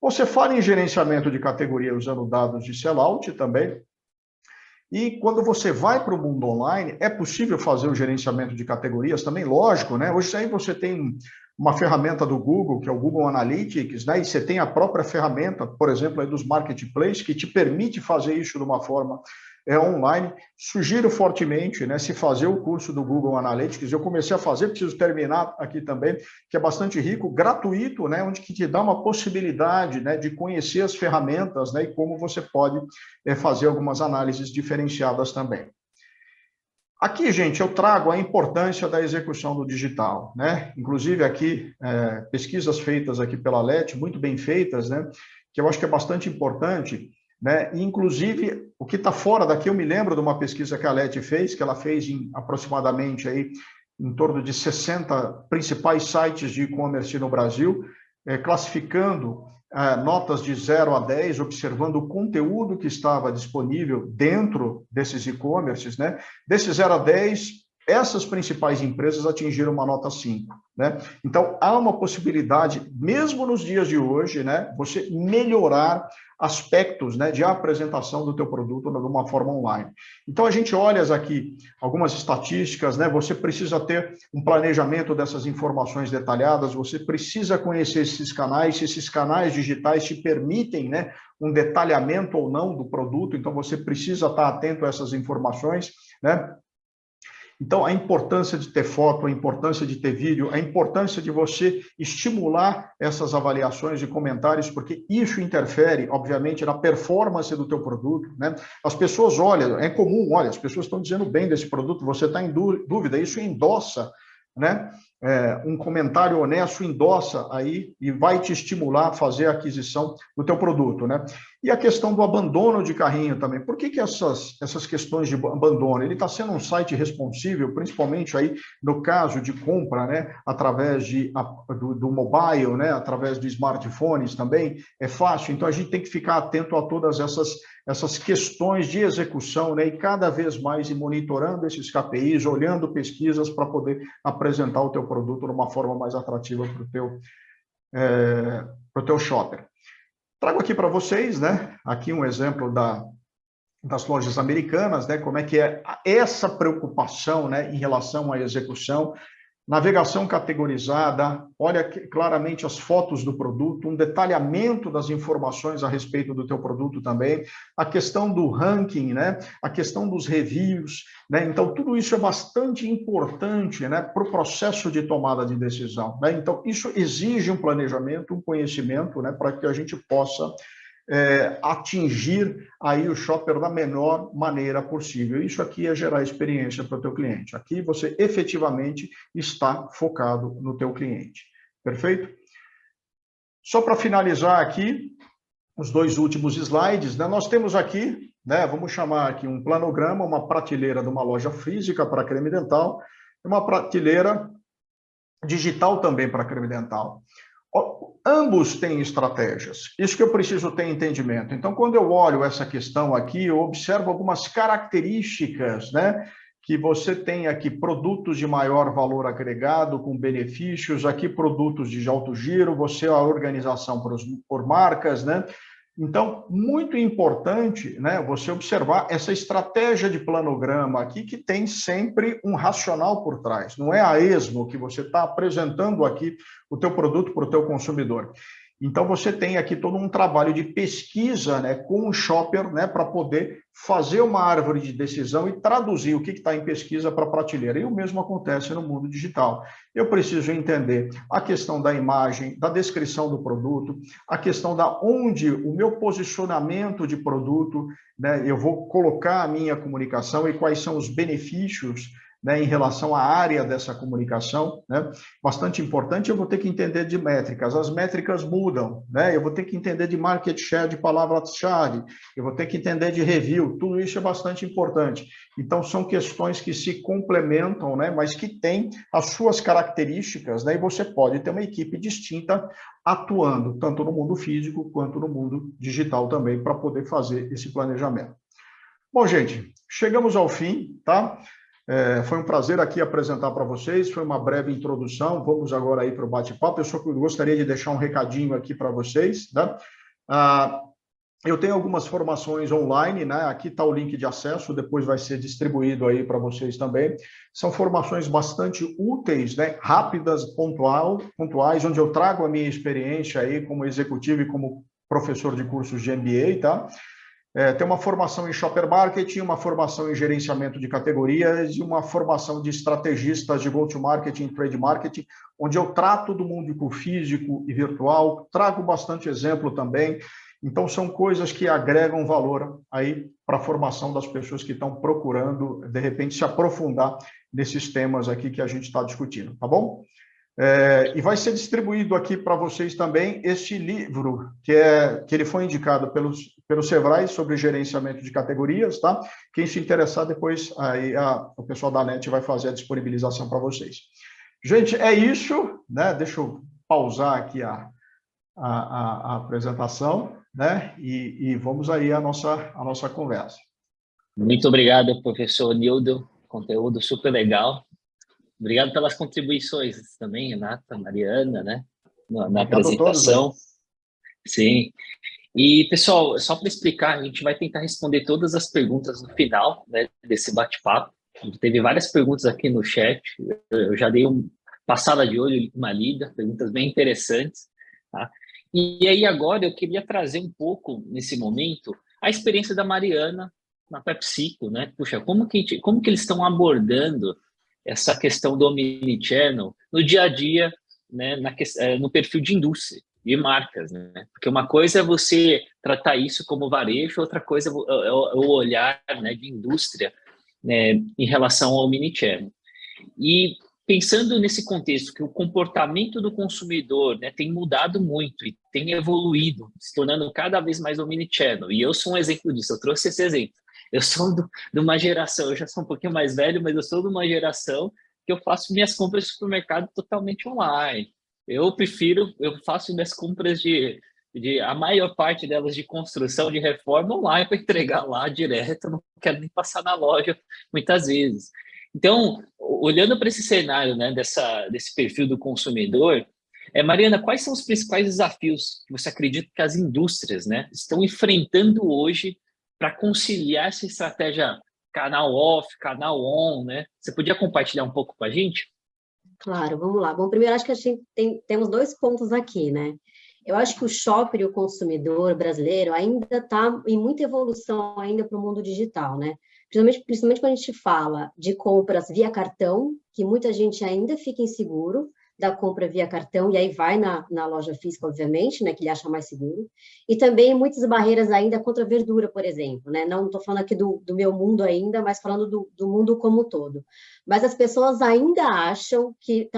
Você fala em gerenciamento de categoria usando dados de sellout também. E quando você vai para o mundo online, é possível fazer o gerenciamento de categorias também, lógico, né? Hoje aí você tem uma ferramenta do Google, que é o Google Analytics, né? E você tem a própria ferramenta, por exemplo, aí dos marketplaces, que te permite fazer isso de uma forma online. Sugiro fortemente, né, se fazer o curso do Google Analytics. Eu comecei a fazer, preciso terminar aqui também, que é bastante rico, gratuito, né, onde que te dá uma possibilidade, né, de conhecer as ferramentas, né, e como você pode fazer algumas análises diferenciadas também. Aqui, gente, eu trago a importância da execução do digital, né? Inclusive aqui, pesquisas feitas aqui pela LET, muito bem feitas, né, que eu acho que é bastante importante, né? Inclusive, o que está fora daqui, eu me lembro de uma pesquisa que a LET fez, que ela fez em aproximadamente aí, em torno de 60 principais sites de e-commerce no Brasil, classificando notas de 0 a 10, observando o conteúdo que estava disponível dentro desses e-commerces, né? Desses 0 a 10, essas principais empresas atingiram uma nota 5, né? Então, há uma possibilidade, mesmo nos dias de hoje, né, você melhorar aspectos, né, de apresentação do teu produto de uma forma online. Então, a gente olha aqui algumas estatísticas, né, você precisa ter um planejamento dessas informações detalhadas, você precisa conhecer esses canais, se esses canais digitais te permitem, né, um detalhamento ou não do produto, então você precisa estar atento a essas informações, né? Então, a importância de ter foto, a importância de ter vídeo, a importância de você estimular essas avaliações e comentários, porque isso interfere, obviamente, na performance do teu produto, né? As pessoas olham, é comum, olha, as pessoas estão dizendo bem desse produto, você está em dúvida, isso endossa, né? Um comentário honesto endossa aí e vai te estimular a fazer a aquisição do teu produto, né? E a questão do abandono de carrinho também. Por que essas questões de abandono? Ele está sendo um site responsível, principalmente aí no caso de compra, né? Através do mobile, né? Através de smartphones também, é fácil. Então, a gente tem que ficar atento a todas essas questões de execução, né? E cada vez mais ir monitorando esses KPIs, olhando pesquisas para poder apresentar o teu produto de uma forma mais atrativa para o teu shopper. Trago aqui para vocês, né, aqui um exemplo das lojas americanas, né, como é que é essa preocupação, né, em relação à execução. Navegação categorizada, olha claramente as fotos do produto, um detalhamento das informações a respeito do teu produto também, a questão do ranking, né? A questão dos reviews, né? Então, tudo isso é bastante importante, né, para o processo de tomada de decisão, né? Então, isso exige um planejamento, um conhecimento, né, para que a gente possa atingir aí o shopper da menor maneira possível. Isso aqui é gerar experiência para o teu cliente. Aqui você efetivamente está focado no teu cliente. Perfeito? Só para finalizar aqui, os dois últimos slides, né, nós temos aqui, né, vamos chamar aqui um planograma, uma prateleira de uma loja física para creme dental, e uma prateleira digital também para creme dental. Ambos têm estratégias, isso que eu preciso ter entendimento. Então, quando eu olho essa questão aqui, eu observo algumas características, né? Que você tem aqui produtos de maior valor agregado, com benefícios, aqui produtos de alto giro, você a organização por marcas, né? Então, muito importante, né, você observar essa estratégia de planograma aqui, que tem sempre um racional por trás. Não é a esmo que você está apresentando aqui o teu produto para o teu consumidor. Então, você tem aqui todo um trabalho de pesquisa, né, com o shopper, né, para poder fazer uma árvore de decisão e traduzir o que está em pesquisa para a prateleira. E o mesmo acontece no mundo digital. Eu preciso entender a questão da imagem, da descrição do produto, a questão da onde o meu posicionamento de produto, né, eu vou colocar a minha comunicação e quais são os benefícios, né, em relação à área dessa comunicação, né? Bastante importante. Eu vou ter que entender de métricas, as métricas mudam, né? Eu vou ter que entender de market share, de palavras-chave, eu vou ter que entender de review, tudo isso é bastante importante. Então, são questões que se complementam, né, mas que têm as suas características, né, e você pode ter uma equipe distinta atuando, tanto no mundo físico quanto no mundo digital também, para poder fazer esse planejamento. Bom, gente, chegamos ao fim, tá? Foi um prazer aqui apresentar para vocês, foi uma breve introdução, vamos agora aí para o bate-papo. Eu só gostaria de deixar um recadinho aqui para vocês, né? Eu tenho algumas formações online, né? Aqui está o link de acesso, depois vai ser distribuído aí para vocês também. São formações bastante úteis, né? Rápidas, pontuais, onde eu trago a minha experiência aí como executivo e como professor de cursos de MBA, tá? Tem uma formação em shopper marketing, uma formação em gerenciamento de categorias e uma formação de estrategistas de go-to-marketing e trade marketing, onde eu trato do mundo físico e virtual, trago bastante exemplo também. Então, são coisas que agregam valor aí para a formação das pessoas que estão procurando, de repente, se aprofundar nesses temas aqui que a gente está discutindo, tá bom? E vai ser distribuído aqui para vocês também este livro, que ele foi indicado pelo Sebrae sobre gerenciamento de categorias, tá? Quem se interessar, depois aí o pessoal da NET vai fazer a disponibilização para vocês. Gente, é isso, né? Deixa eu pausar aqui a apresentação, né? E vamos aí à nossa conversa.
Muito obrigado, professor Nildo, conteúdo super legal. Obrigado pelas contribuições também, Renata, Mariana, né? Na apresentação.
Todos,
sim. E, pessoal, só para explicar, a gente vai tentar responder todas as perguntas no final, né, desse bate-papo. Teve várias perguntas aqui no chat, eu já dei uma passada de olho, uma lida, perguntas bem interessantes, tá? E aí agora eu queria trazer um pouco, nesse momento, a experiência da Mariana na PepsiCo, né? Puxa, como que eles estão abordando essa questão do omnichannel no dia a dia, né, no perfil de indústria, de marcas, né? Porque uma coisa é você tratar isso como varejo, outra coisa é o olhar, né, de indústria, né, em relação ao omnichannel. E pensando nesse contexto que o comportamento do consumidor, né, tem mudado muito e tem evoluído, se tornando cada vez mais omnichannel. E eu sou um exemplo disso, eu trouxe esse exemplo. Eu sou de uma geração, eu já sou um pouquinho mais velho, mas eu sou de uma geração que eu faço minhas compras de supermercado totalmente online. Eu faço minhas compras a maior parte delas de construção, de reforma online para entregar lá direto, eu não quero nem passar na loja muitas vezes. Então, olhando para esse cenário, né, desse perfil do consumidor, Mariana, quais são os principais desafios que você acredita que as indústrias, né, estão enfrentando hoje para conciliar essa estratégia canal off, canal on, né? Você podia compartilhar um pouco com a gente?
Claro, vamos lá. Bom, primeiro acho que a gente temos dois pontos aqui, né? Eu acho que o shopper e o consumidor brasileiro ainda está em muita evolução ainda para o mundo digital, né? Principalmente quando a gente fala de compras via cartão, que muita gente ainda fica inseguro da compra via cartão, e aí vai na loja física, obviamente, né, que ele acha mais seguro, e também muitas barreiras ainda contra a verdura, por exemplo, né, não estou falando aqui do meu mundo ainda, mas falando do mundo como um todo, mas as pessoas ainda acham que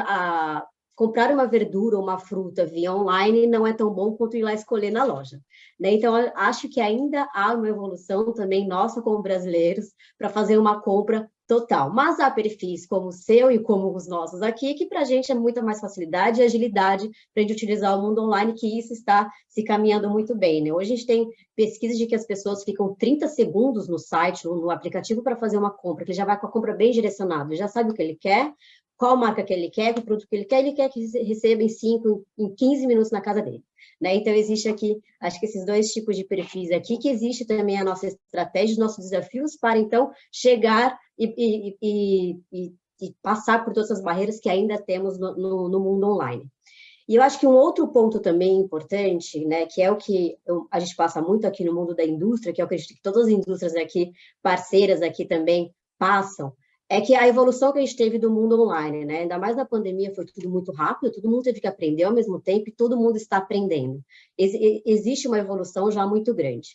comprar uma verdura ou uma fruta via online não é tão bom quanto ir lá escolher na loja, né? Então, acho que ainda há uma evolução também nossa como brasileiros para fazer uma compra total. Mas há perfis como o seu e como os nossos aqui, que para a gente é muita mais facilidade e agilidade para a gente utilizar o mundo online, que isso está se caminhando muito bem, né? Hoje a gente tem pesquisas de que as pessoas ficam 30 segundos no site ou no aplicativo para fazer uma compra, que ele já vai com a compra bem direcionada, já sabe o que ele quer, qual marca que ele quer, o produto que ele quer que receba em 5, em 15 minutos na casa dele. Né? Então, existe aqui, acho que esses dois tipos de perfis aqui, que existe também a nossa estratégia, os nossos desafios para, então, chegar e passar por todas as barreiras que ainda temos no mundo online. E eu acho que um outro ponto também importante, né, que é o que a gente passa muito aqui no mundo da indústria, que eu acredito que todas as indústrias aqui, parceiras aqui também passam, é que a evolução que a gente teve do mundo online, né, ainda mais na pandemia, foi tudo muito rápido, todo mundo teve que aprender ao mesmo tempo e todo mundo está aprendendo. Existe uma evolução já muito grande.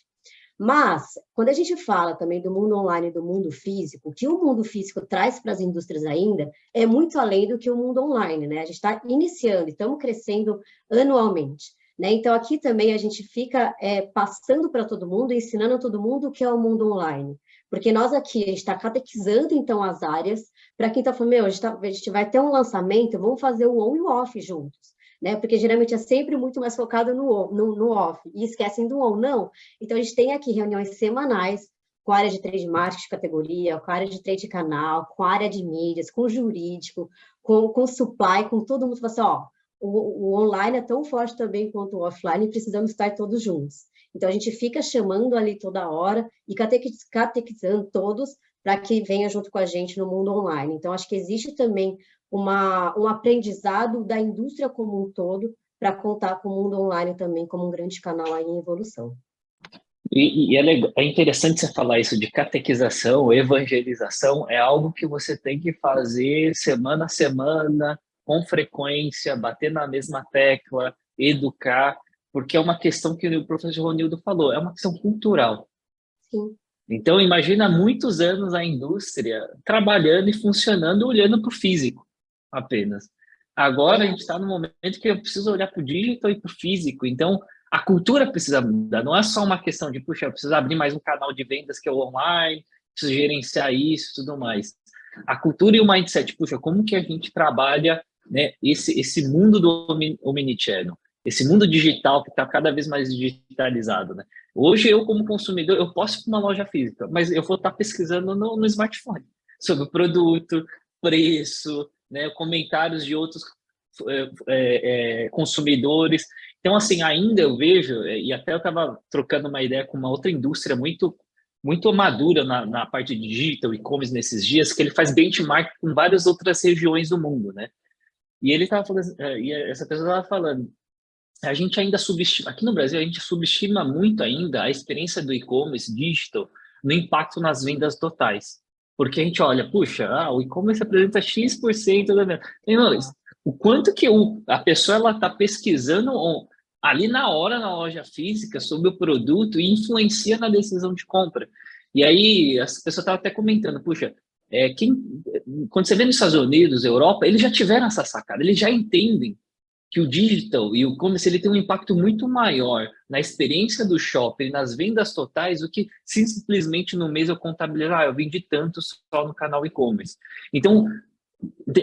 Mas, quando a gente fala também do mundo online e do mundo físico, o que o mundo físico traz para as indústrias ainda é muito além do que o mundo online, né? A gente está iniciando, estamos crescendo anualmente, né? Então, aqui também a gente fica passando para todo mundo, ensinando a todo mundo o que é o mundo online. Porque nós aqui, a gente está catequizando, então, as áreas, para quem está falando, a gente vai ter um lançamento, vamos fazer o on e o off juntos. Né? Porque geralmente é sempre muito mais focado no off, e esquecem do on, não. Então, a gente tem aqui reuniões semanais com a área de trade marketing de categoria, com a área de trade canal, com a área de mídias, com o jurídico, com supply, com todo mundo. Assim, ó, o online é tão forte também quanto o offline, e precisamos estar todos juntos. Então, a gente fica chamando ali toda hora e catequizando todos para que venha junto com a gente no mundo online. Então, acho que existe também um aprendizado da indústria como um todo para contar com o mundo online também como um grande canal aí em evolução.
E é interessante você falar isso de catequização, evangelização, é algo que você tem que fazer semana a semana, com frequência, bater na mesma tecla, educar, porque é uma questão que o professor Ronildo falou, é uma questão cultural.
Sim.
Então, imagina muitos anos a indústria trabalhando e funcionando, olhando para o físico apenas. Agora a gente está no momento que eu preciso olhar para o digital e para o físico. Então, a cultura precisa mudar. Não é só uma questão de, puxa, eu preciso abrir mais um canal de vendas que é o online, preciso gerenciar isso e tudo mais. A cultura e o mindset, puxa, como que a gente trabalha, né, esse mundo do omnichannel, esse mundo digital que está cada vez mais digitalizado, né? Hoje, eu como consumidor, eu posso ir para uma loja física, mas eu vou estar pesquisando no smartphone sobre o produto, preço, né, comentários de outros consumidores. Então, assim, ainda eu vejo, e até eu estava trocando uma ideia com uma outra indústria muito madura na parte de digital, e-commerce nesses dias, que ele faz benchmark com várias outras regiões do mundo, né? E ele estava falando, e essa pessoa estava falando, a gente ainda subestima, aqui no Brasil, a gente subestima muito ainda a experiência do e-commerce digital no impacto nas vendas totais. Porque a gente olha, puxa, o e-commerce apresenta X% da venda. O quanto que a pessoa está pesquisando ali na hora, na loja física, sobre o produto e influencia na decisão de compra. E aí, as pessoas estavam até comentando, puxa, quando você vê nos Estados Unidos, Europa, eles já tiveram essa sacada, eles já entendem que o digital e o e-commerce ele tem um impacto muito maior na experiência do shopping, nas vendas totais, do que simplesmente no mês eu contabilizar, eu vendi tanto só no canal e-commerce. Então,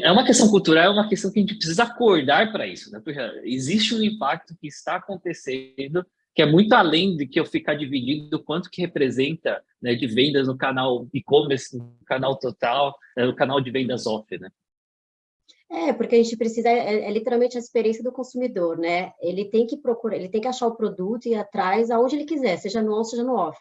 é uma questão cultural, é uma questão que a gente precisa acordar para isso, né? Porque existe um impacto que está acontecendo, que é muito além de que eu ficar dividido quanto que representa, né, de vendas no canal e-commerce, no canal total, no canal de vendas off, né?
Porque a gente precisa, literalmente a experiência do consumidor, né? Ele tem que procurar, ele tem que achar o produto e ir atrás aonde ele quiser, seja no on, seja no off.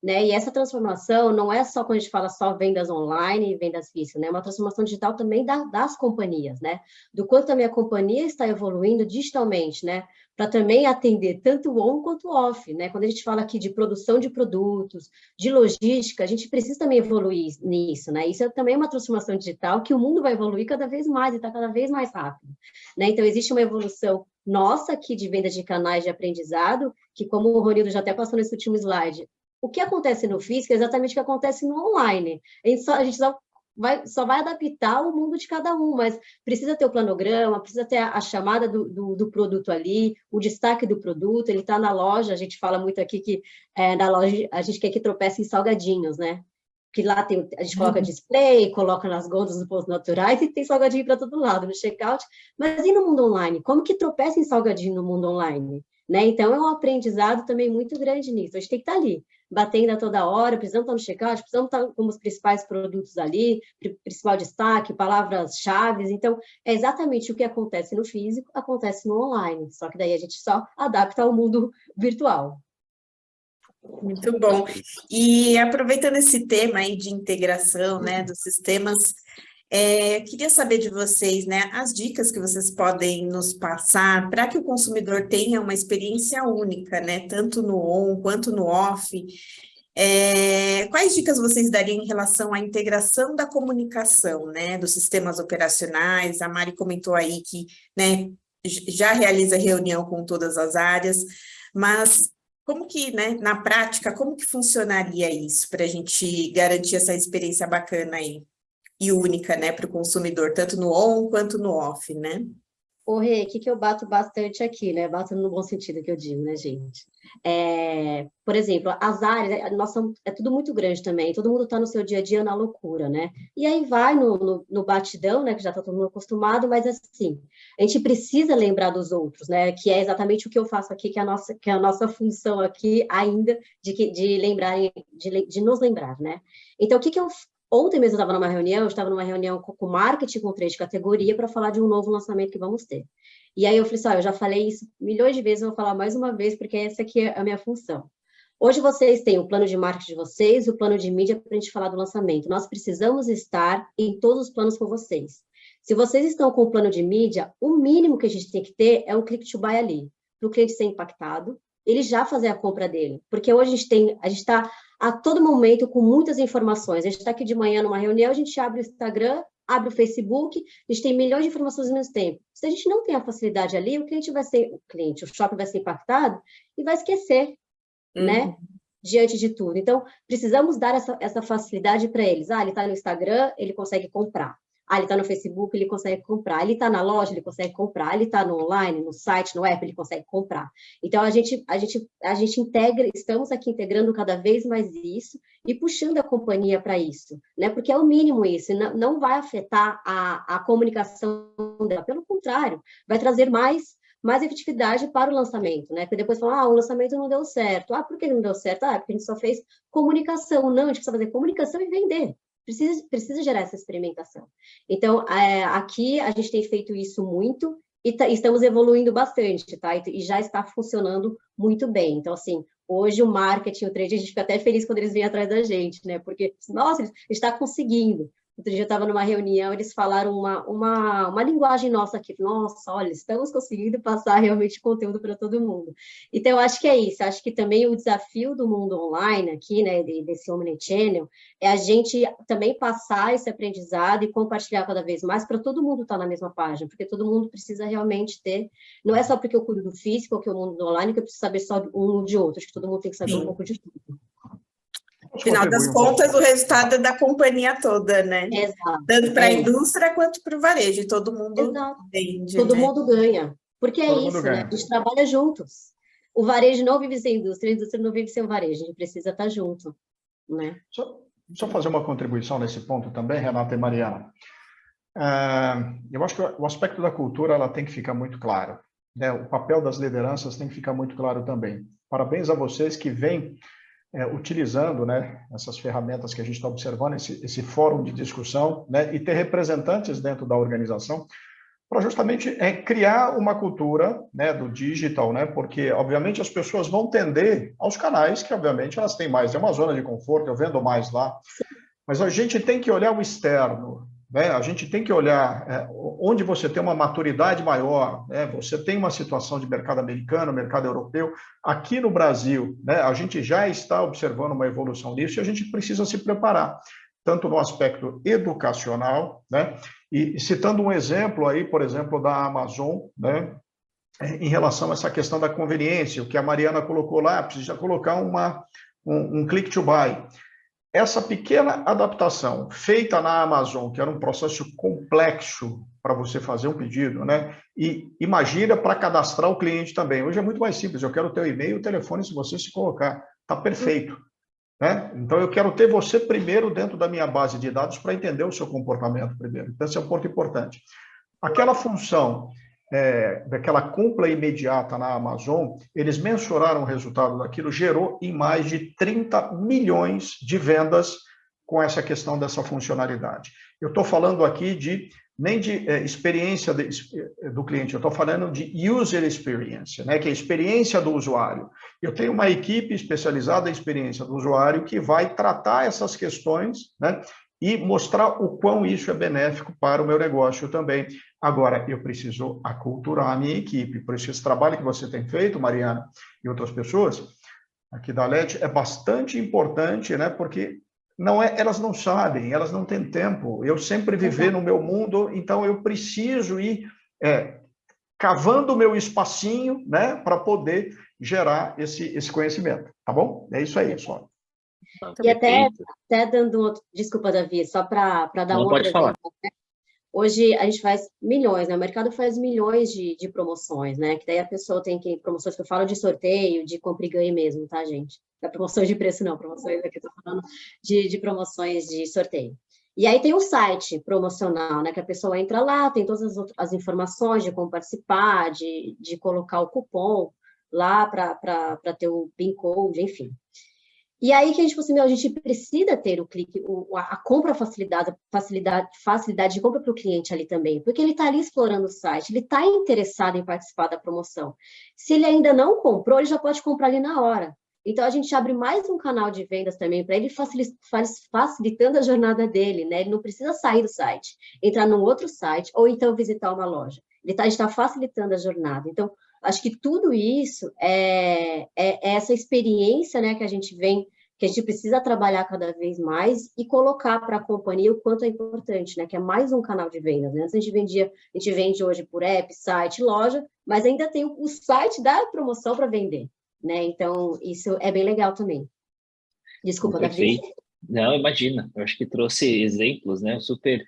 Né? E essa transformação não é só quando a gente fala só vendas online e vendas físicas, né? É uma transformação digital também das companhias, né? Do quanto também a companhia está evoluindo digitalmente, né? Para também atender tanto o on quanto o off, né? Quando a gente fala aqui de produção de produtos, de logística, a gente precisa também evoluir nisso, né? Isso é também uma transformação digital que o mundo vai evoluir cada vez mais e está cada vez mais rápido, né? Então, existe uma evolução nossa aqui de venda de canais de aprendizado, que como o Ronildo já até passou nesse último slide, o que acontece no físico é exatamente o que acontece no online. A gente só vai adaptar o mundo de cada um, mas precisa ter o planograma, precisa ter a chamada do produto ali, o destaque do produto, ele está na loja, a gente fala muito aqui que na loja a gente quer que tropece em salgadinhos, né? porque lá tem, a gente coloca display, coloca nas gôndolas dos pontos naturais e tem salgadinho para todo lado no checkout, mas e no mundo online? Como que tropeça em salgadinho no mundo online? Né? Então, é um aprendizado também muito grande nisso. A gente tem que estar ali, batendo a toda hora, precisamos estar no checkout, precisamos estar com os principais produtos ali, principal destaque, palavras-chave. Então, é exatamente o que acontece no físico, acontece no online, só que daí a gente só adapta ao mundo virtual.
Muito bom. E aproveitando esse tema aí de integração, né, dos sistemas, queria saber de vocês, né, as dicas que vocês podem nos passar para que o consumidor tenha uma experiência única, né, tanto no on quanto no off. Quais dicas vocês dariam em relação à integração da comunicação, né, dos sistemas operacionais? A Mari comentou aí que, né, já realiza reunião com todas as áreas, mas como que, né, na prática, como que funcionaria isso para a gente garantir essa experiência bacana aí e única, né, para o consumidor, tanto no on quanto no off, né?
Ô, Rê, o que eu bato bastante aqui, né? Bato no bom sentido que eu digo, né, gente? Por exemplo, as áreas, é tudo muito grande também, todo mundo está no seu dia a dia na loucura, né? E aí vai no batidão, né, que já está todo mundo acostumado, mas assim, a gente precisa lembrar dos outros, né? Que é exatamente o que eu faço aqui, que é a nossa função aqui ainda de lembrar, de nos lembrar, né? Então, o que eu Ontem mesmo eu estava numa reunião com marketing, com 3 de categoria, para falar de um novo lançamento que vamos ter. E aí eu falei assim, eu já falei isso milhões de vezes, eu vou falar mais uma vez, porque essa aqui é a minha função. Hoje vocês têm o plano de marketing de vocês, o plano de mídia para a gente falar do lançamento. Nós precisamos estar em todos os planos com vocês. Se vocês estão com o plano de mídia, o mínimo que a gente tem que ter é um click to buy ali, para o cliente ser impactado, ele já fazer a compra dele. Porque hoje a gente está a todo momento com muitas informações. A gente está aqui de manhã numa reunião, a gente abre o Instagram, abre o Facebook, a gente tem milhões de informações ao mesmo tempo. Se a gente não tem a facilidade ali, o shopping vai ser impactado e vai esquecer, né? Diante de tudo. Então, precisamos dar essa facilidade para eles. Ele está no Instagram, ele consegue comprar. Ele está no Facebook, ele consegue comprar. Ele está na loja, ele consegue comprar. Ele está no online, no site, no app, ele consegue comprar. Então, a gente integra, estamos aqui integrando cada vez mais isso e puxando a companhia para isso, né? Porque é o mínimo isso, não vai afetar a comunicação dela. Pelo contrário, vai trazer mais efetividade para o lançamento, né? Porque depois falam, o lançamento não deu certo. Por que não deu certo? Porque a gente só fez comunicação. Não, a gente precisa fazer comunicação e vender. Precisa gerar essa experimentação. Então, aqui a gente tem feito isso muito e estamos evoluindo bastante, tá? E já está funcionando muito bem. Então, assim, hoje o marketing, o trade, a gente fica até feliz quando eles vêm atrás da gente, né? Porque, nossa, a gente está conseguindo. Outro dia eu estava numa reunião, eles falaram uma linguagem nossa aqui. Nossa, olha, estamos conseguindo passar realmente conteúdo para todo mundo. Então, eu acho que é isso. Acho que também o desafio do mundo online aqui, né, desse Omnichannel, é a gente também passar esse aprendizado e compartilhar cada vez mais para todo mundo estar na mesma página, porque todo mundo precisa realmente ter... Não é só porque eu cuido do físico ou que eu mundo do online que eu preciso saber só um de outro. Acho que todo mundo tem que saber um pouco de tudo.
Afinal das contas, o resultado é da companhia toda, né?
Exato.
Tanto para a indústria quanto para o varejo, todo mundo vende,
todo
né?
mundo ganha, porque é
Todo
isso,
mundo
né?
ganha.
A gente trabalha juntos. O varejo não vive sem indústria, a indústria não vive sem o varejo, a gente precisa estar junto, né?
Só fazer uma contribuição nesse ponto também, Renata e Mariana. Eu acho que o aspecto da cultura ela tem que ficar muito claro, né? O papel das lideranças tem que ficar muito claro também. Parabéns a vocês que vêm utilizando, né, essas ferramentas que a gente está observando, esse fórum de discussão, né, e ter representantes dentro da organização para justamente criar uma cultura, né, do digital, né, porque, obviamente, as pessoas vão tender aos canais que, obviamente, elas têm mais. É uma zona de conforto, eu vendo mais lá. Mas a gente tem que olhar o externo, né? A gente tem que olhar onde você tem uma maturidade maior, né? Você tem uma situação de mercado americano, mercado europeu. Aqui no Brasil, né, a gente já está observando uma evolução nisso e a gente precisa se preparar, tanto no aspecto educacional, né? E citando um exemplo aí, por exemplo, da Amazon, né, em relação a essa questão da conveniência, o que a Mariana colocou lá, precisa colocar um click to buy. Essa pequena adaptação feita na Amazon, que era um processo complexo para você fazer um pedido, né? E imagina para cadastrar o cliente também. Hoje é muito mais simples. Eu quero o teu e-mail e o telefone, se você se colocar. Está perfeito. né? Então, eu quero ter você primeiro dentro da minha base de dados para entender o seu comportamento primeiro. Então, esse é um ponto importante. Aquela função daquela compra imediata na Amazon, eles mensuraram o resultado daquilo, gerou em mais de 30 milhões de vendas com essa questão dessa funcionalidade. Eu estou falando aqui nem de experiência do cliente, eu estou falando de user experience, né, que é a experiência do usuário. Eu tenho uma equipe especializada em experiência do usuário que vai tratar essas questões, né, e mostrar o quão isso é benéfico para o meu negócio também. Agora, eu preciso aculturar a minha equipe, por isso esse trabalho que você tem feito, Mariana, e outras pessoas, aqui da LET, é bastante importante, né, porque elas não sabem, elas não têm tempo. Eu sempre vivi no meu mundo, então eu preciso ir cavando o meu espacinho, né, para poder gerar esse conhecimento, tá bom? É isso aí, pessoal.
E até dando um outro... Desculpa, Davi, só para dar um outro exemplo. Hoje a gente faz milhões, né? O mercado faz milhões de promoções, né? Que daí a pessoa tem que... Promoções que eu falo de sorteio, de compra e ganhe mesmo, tá, gente? Não é promoções de preço, não. Promoções aqui, eu tô falando de promoções de sorteio. E aí tem o site promocional, né? Que a pessoa entra lá, tem todas as informações de como participar, de colocar o cupom lá para ter o PIN code, enfim. E aí que a gente falou assim, a gente precisa ter o clique, a compra facilidade de compra para o cliente ali também, porque ele está ali explorando o site, ele está interessado em participar da promoção. Se ele ainda não comprou, ele já pode comprar ali na hora. Então, a gente abre mais um canal de vendas também para ele, facilitando a jornada dele, né? Ele não precisa sair do site, entrar num outro site, ou então visitar uma loja. A gente está facilitando a jornada. Então, acho que tudo isso é essa experiência, né, que a gente precisa trabalhar cada vez mais e colocar para a companhia o quanto é importante, né, que é mais um canal de vendas, né? Antes a gente vende hoje por app, site, loja, mas ainda tem o site da promoção para vender, né? Então, isso é bem legal também. Desculpa, Davi.
Não, imagina. Eu acho que trouxe exemplos, né, super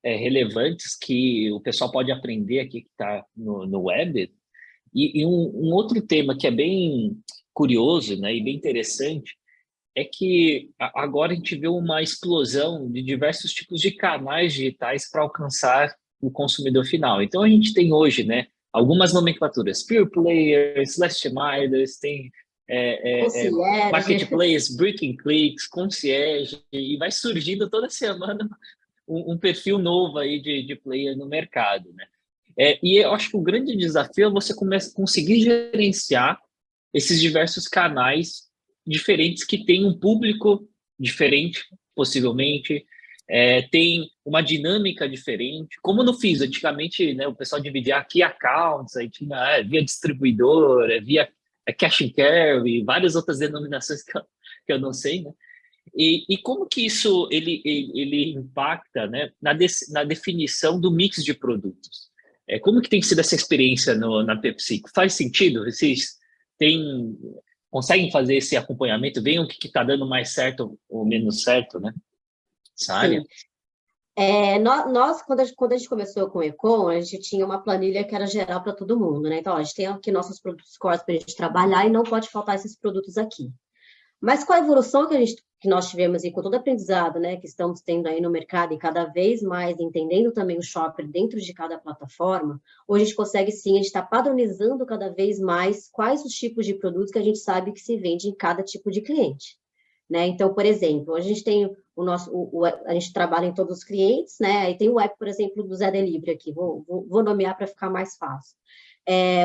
relevantes que o pessoal pode aprender aqui que está no web. E um outro tema que é bem curioso, né, e bem interessante é que agora a gente vê uma explosão de diversos tipos de canais digitais para alcançar o consumidor final. Então, a gente tem hoje, né, algumas nomenclaturas, Pure Players, Last Milers, tem Marketplace, Breaking Clicks, Concierge, e vai surgindo toda semana um perfil novo aí de player no mercado, né? E eu acho que o grande desafio é você conseguir gerenciar esses diversos canais diferentes que têm um público diferente, possivelmente, tem uma dinâmica diferente. Como no FIS, antigamente, né, o pessoal dividia aqui accounts, aí tinha via distribuidor, via cash and carry, várias outras denominações que eu não sei, né? E como que isso ele impacta, né, na definição do mix de produtos? Como que tem sido essa experiência na PepsiCo? Faz sentido? Vocês conseguem fazer esse acompanhamento? Veem o que está dando mais certo ou menos certo, né? Essa área?
Sim. Nós, quando a gente começou com o Econ, a gente tinha uma planilha que era geral para todo mundo, né? Então, a gente tem aqui nossos produtos cores para a gente trabalhar e não pode faltar esses produtos aqui. Mas com a evolução que nós tivemos e com todo o aprendizado, né, que estamos tendo aí no mercado e cada vez mais entendendo também o shopper dentro de cada plataforma, hoje a gente consegue sim, a gente está padronizando cada vez mais quais os tipos de produtos que a gente sabe que se vende em cada tipo de cliente, né? Então, por exemplo, a gente tem a gente trabalha em todos os clientes, né? Aí tem o app, por exemplo, do Zé Delivery aqui, vou nomear para ficar mais fácil.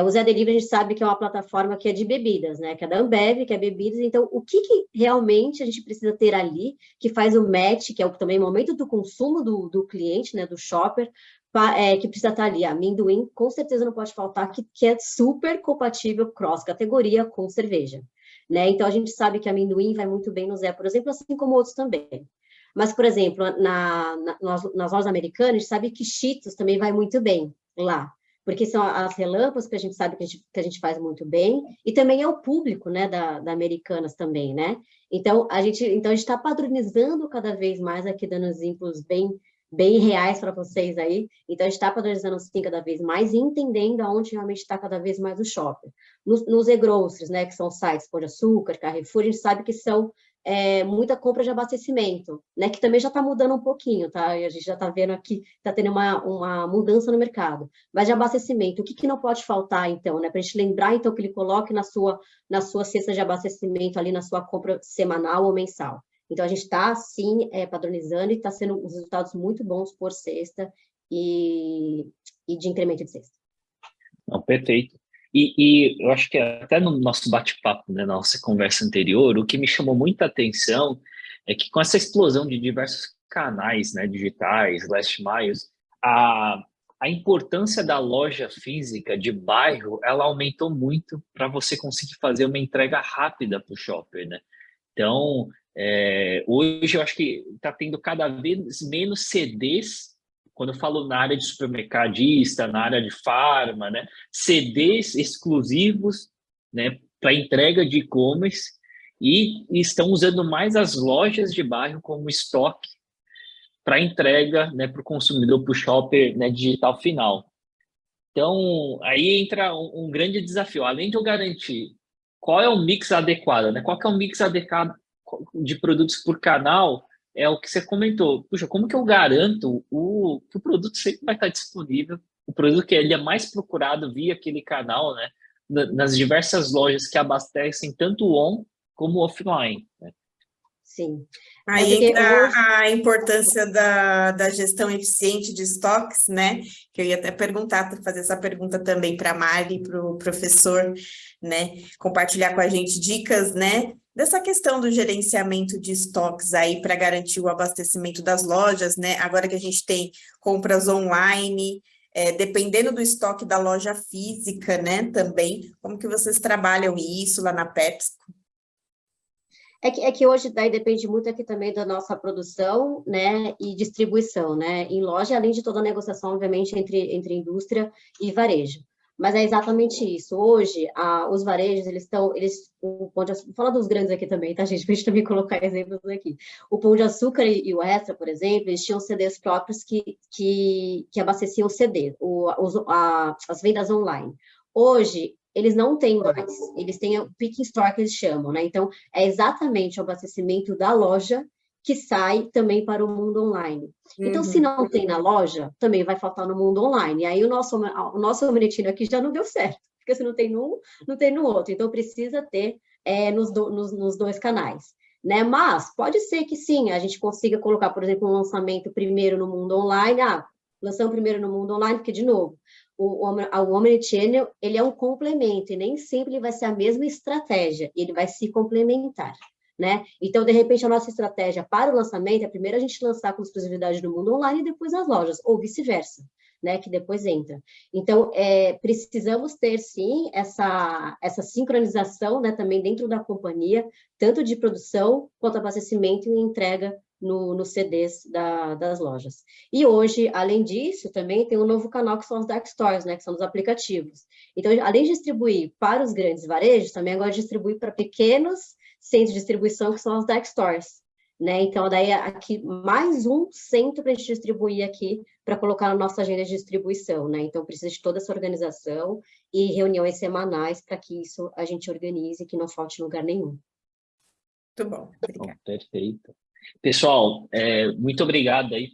O Zé Delivery a gente sabe que é uma plataforma que é de bebidas, né? Que é da Ambev, que é bebidas. Então, o que realmente a gente precisa ter ali, que faz o match, que é também o momento do consumo do cliente, né? Do shopper, que precisa estar ali. Amendoim, com certeza não pode faltar, que é super compatível cross-categoria com cerveja, né? Então, a gente sabe que amendoim vai muito bem no Zé, por exemplo, assim como outros também. Mas, por exemplo, nas lojas americanas, a gente sabe que Cheetos também vai muito bem lá, porque são as relâmpagos que a gente sabe que a gente faz muito bem, e também é o público, né, da Americanas também, né? Então, a gente está padronizando cada vez mais, aqui dando exemplos bem reais para vocês aí, então a gente está padronizando assim cada vez mais e entendendo aonde realmente está cada vez mais o shopping. Nos e-groceries, né, que são sites Pão de Açúcar, Carrefour, a gente sabe que são muita compra de abastecimento, né? Que também já está mudando um pouquinho, tá? E a gente já está vendo aqui, está tendo uma mudança no mercado. Mas de abastecimento, o que não pode faltar, então, né? Para a gente lembrar, então, que ele coloque na sua cesta de abastecimento, ali na sua compra semanal ou mensal. Então, a gente está, sim, padronizando e está sendo os resultados muito bons por cesta e de incremento de cesta.
Não, perfeito. E eu acho que até no nosso bate-papo, né, na nossa conversa anterior, o que me chamou muita atenção é que com essa explosão de diversos canais, né, digitais, last miles, a importância da loja física de bairro, ela aumentou muito para você conseguir fazer uma entrega rápida para o shopper, né? Então, hoje eu acho que está tendo cada vez menos CDs. Quando eu falo na área de supermercadista, na área de farma, né? CDs exclusivos, né, para entrega de e-commerce, e estão usando mais as lojas de bairro como estoque para entrega, né, para o consumidor, para o shopper, né, digital final. Então, aí entra um grande desafio. Além de eu garantir qual é o mix adequado, né? Qual que é o mix adequado de produtos por canal, é o que você comentou. Puxa, como que eu garanto que o produto sempre vai estar disponível, o produto que ele é mais procurado via aquele canal, né? Nas diversas lojas que abastecem tanto on como offline, né?
Sim.
Aí entra a importância da gestão eficiente de estoques, né? Que eu ia até fazer essa pergunta também para a Mari e para o professor, né? Compartilhar com a gente dicas, né? Dessa questão do gerenciamento de estoques aí para garantir o abastecimento das lojas, né? Agora que a gente tem compras online, dependendo do estoque da loja física, né? Também, como que vocês trabalham isso lá na PepsiCo?
É que hoje daí depende muito aqui também da nossa produção, né, e distribuição, né, em loja, além de toda a negociação, obviamente, entre indústria e varejo. Mas é exatamente isso. Hoje, os varejos, o Pão de Açúcar, vou falar dos grandes aqui também, tá, gente? Para a gente também colocar exemplos aqui. O Pão de Açúcar e o Extra, por exemplo, eles tinham CDs próprios que abasteciam o CD, as vendas online. Hoje, eles não têm mais, eles têm o pick in store que eles chamam, né? Então, é exatamente o abastecimento da loja que sai também para o mundo online. Então, se não tem na loja, também vai faltar no mundo online. E aí o nosso omnichannel aqui já não deu certo, porque se não tem num, não tem no outro. Então, precisa ter nos dois canais. Né? Mas pode ser que sim, a gente consiga colocar, por exemplo, um lançamento primeiro no mundo online. Lançamos primeiro no mundo online, porque, de novo, o omnichannel, ele é um complemento, e nem sempre ele vai ser a mesma estratégia, ele vai se complementar, né? Então, de repente, a nossa estratégia para o lançamento é primeiro a gente lançar com exclusividade no mundo online e depois nas lojas, ou vice-versa, né? Que depois entra. Então, precisamos ter, sim, essa sincronização, né? Também dentro da companhia, tanto de produção quanto abastecimento e entrega nos CDs das lojas. E hoje, além disso, também tem um novo canal que são os Dark Stores, né, que são os aplicativos. Então, além de distribuir para os grandes varejos, também agora distribui para pequenos centros de distribuição, que são os Dark Stores. Né? Então, daí aqui mais um centro para a gente distribuir aqui, para colocar na nossa agenda de distribuição. Né? Então, precisa de toda essa organização e reuniões semanais para que isso a gente organize, que não falte em lugar nenhum.
Muito bom, obrigada.
Perfeito. Pessoal, muito obrigado aí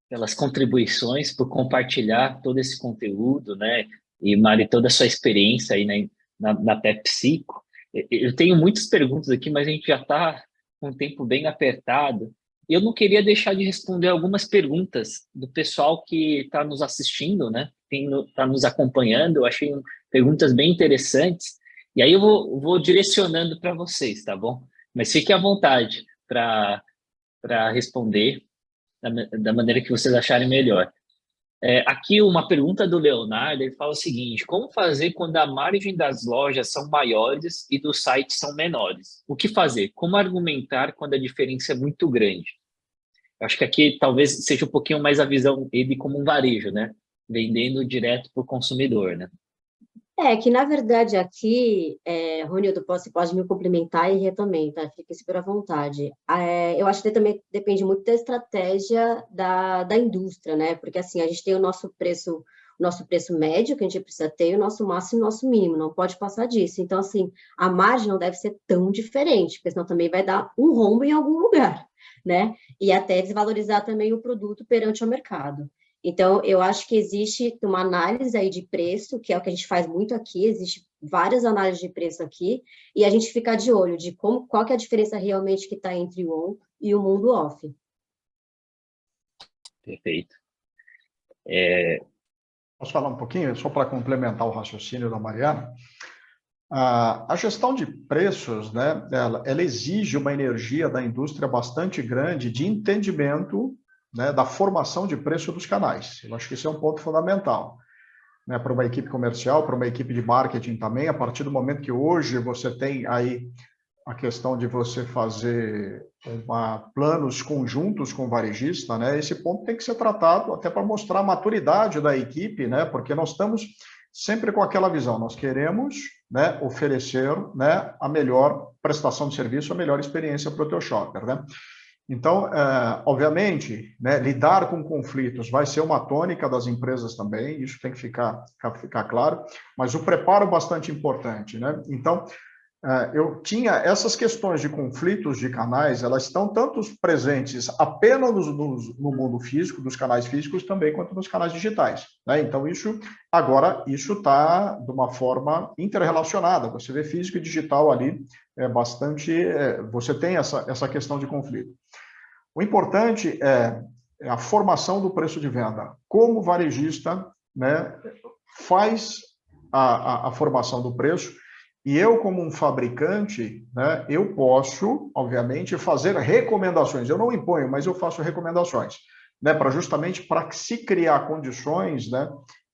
pelas contribuições, por compartilhar todo esse conteúdo, né? E, Mari, toda a sua experiência aí na PepsiCo. Eu tenho muitas perguntas aqui, mas a gente já está com um tempo bem apertado. Eu não queria deixar de responder algumas perguntas do pessoal que está nos assistindo, né? Está nos acompanhando. Eu achei perguntas bem interessantes. E aí eu vou direcionando para vocês, tá bom? Mas fique à vontade para responder da maneira que vocês acharem melhor. Aqui uma pergunta do Leonardo, ele fala o seguinte: como fazer quando a margem das lojas são maiores e dos sites são menores? O que fazer? Como argumentar quando a diferença é muito grande? Eu acho que aqui talvez seja um pouquinho mais a visão dele como um varejo, né? Vendendo direto para o consumidor, né?
Que na verdade aqui, Ronildo, pode me complementar e também, tá? Fique super à vontade. Eu acho que também depende muito da estratégia da indústria, né? Porque assim, a gente tem o nosso preço nosso preço médio que a gente precisa ter, o nosso máximo e o nosso mínimo, não pode passar disso. Então, assim, a margem não deve ser tão diferente, porque senão também vai dar um rombo em algum lugar, né? E até desvalorizar também o produto perante o mercado. Então, eu acho que existe uma análise aí de preço, que é o que a gente faz muito aqui, existe várias análises de preço aqui, e a gente fica de olho de qual que é a diferença realmente que está entre o on e o mundo off.
Perfeito.
Posso falar um pouquinho, só para complementar o raciocínio da Mariana? A gestão de preços, né, ela exige uma energia da indústria bastante grande de entendimento, né, da formação de preço dos canais. Eu acho que isso é um ponto fundamental, né, para uma equipe comercial, para uma equipe de marketing também, a partir do momento que hoje você tem aí a questão de você fazer planos conjuntos com o varejista, né, esse ponto tem que ser tratado até para mostrar a maturidade da equipe, né, porque nós estamos sempre com aquela visão, nós queremos, né, oferecer, né, a melhor prestação de serviço, a melhor experiência para o teu shopper, né? Então, obviamente, né, lidar com conflitos vai ser uma tônica das empresas também, isso tem que ficar claro, mas o preparo é bastante importante, né? Então, eu tinha essas questões de conflitos de canais, elas estão tanto presentes apenas no mundo físico, dos canais físicos também, quanto nos canais digitais, né? Então, isso está de uma forma interrelacionada, você vê físico e digital ali, você tem essa questão de conflito. O importante é a formação do preço de venda. Como o varejista, né, faz a formação do preço, e eu, como um fabricante, né, eu posso, obviamente, fazer recomendações. Eu não imponho, mas eu faço recomendações, né, justamente para se criar condições, né,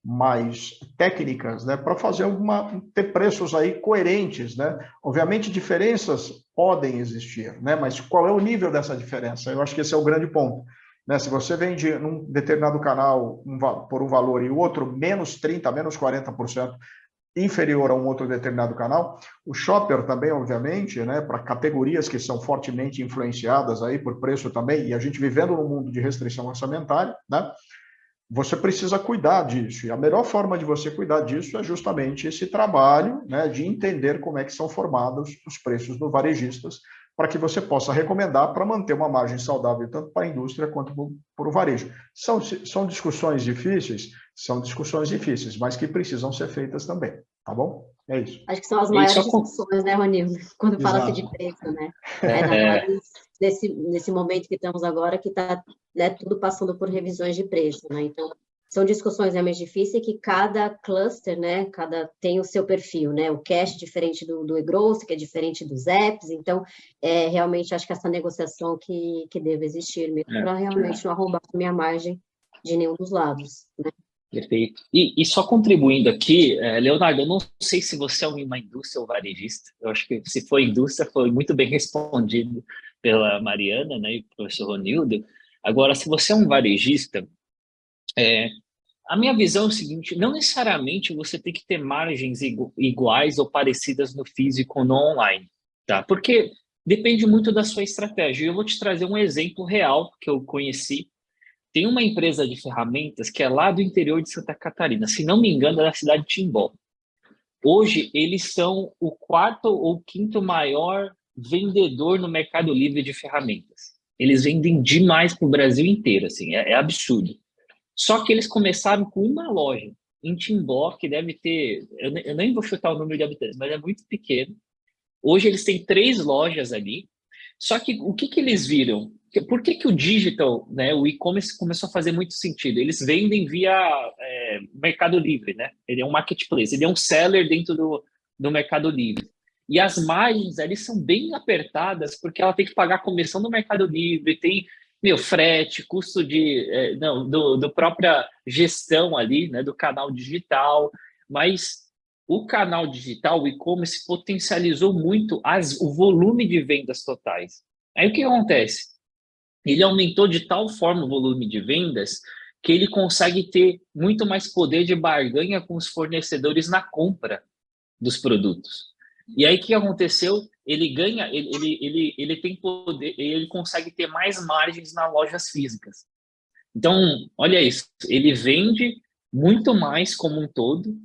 mais técnicas, né, para ter preços aí coerentes, né? Obviamente, diferenças podem existir, né, mas qual é o nível dessa diferença? Eu acho que esse é o grande ponto, né? Se você vende num determinado canal por um valor e o outro menos 30%, menos 40%, inferior a um outro determinado canal, o shopper também, obviamente, né, para categorias que são fortemente influenciadas aí por preço também, e a gente vivendo num mundo de restrição orçamentária, né, você precisa cuidar disso, e a melhor forma de você cuidar disso é justamente esse trabalho, né, de entender como é que são formados os preços dos varejistas, para que você possa recomendar para manter uma margem saudável tanto para a indústria quanto para o varejo. São discussões difíceis? São discussões difíceis, mas que precisam ser feitas também, tá bom? É isso.
Acho que são as maiores discussões, né, Ronildo? Quando fala-se de preço, né? Ainda mais nesse momento que estamos agora, que está, né, tudo passando por revisões de preço, né? Então, são discussões realmente difíceis que cada cluster, né, tem o seu perfil, né? O cash é diferente do e-gross, que é diferente dos apps, então, realmente, acho que essa negociação que deve existir mesmo, para realmente não arrombar a minha margem de nenhum dos lados, né?
Perfeito. E só contribuindo aqui, Leonardo, eu não sei se você é uma indústria ou varejista, eu acho que se for indústria, foi muito bem respondido pela Mariana, né, e pelo professor Ronildo. Agora, se você é um varejista, a minha visão é o seguinte, não necessariamente você tem que ter margens iguais ou parecidas no físico ou no online, tá? Porque depende muito da sua estratégia. Eu vou te trazer um exemplo real que eu conheci. Tem uma empresa de ferramentas que é lá do interior de Santa Catarina, se não me engano, é da cidade de Timbó. Hoje, eles são o 4º ou 5º maior vendedor no Mercado Livre de ferramentas. Eles vendem demais para o Brasil inteiro, assim, é absurdo. Só que eles começaram com uma loja em Timbó, que deve ter, eu nem vou chutar o número de habitantes, mas é muito pequeno. Hoje eles têm 3 lojas ali. Só que o que eles viram? Por que o digital, né, o e-commerce começou a fazer muito sentido? Eles vendem via Mercado Livre, né? Ele é um marketplace, ele é um seller dentro do Mercado Livre. E as margens ali são bem apertadas, porque ela tem que pagar a comissão do Mercado Livre, tem frete, custo do própria gestão ali, né, do canal digital, mas o canal digital, o e-commerce, potencializou muito o volume de vendas totais. Aí o que acontece? Ele aumentou de tal forma o volume de vendas que ele consegue ter muito mais poder de barganha com os fornecedores na compra dos produtos. E aí o que aconteceu? Ele ganha, ele tem poder, ele consegue ter mais margens nas lojas físicas. Então, olha isso, ele vende muito mais como um todo.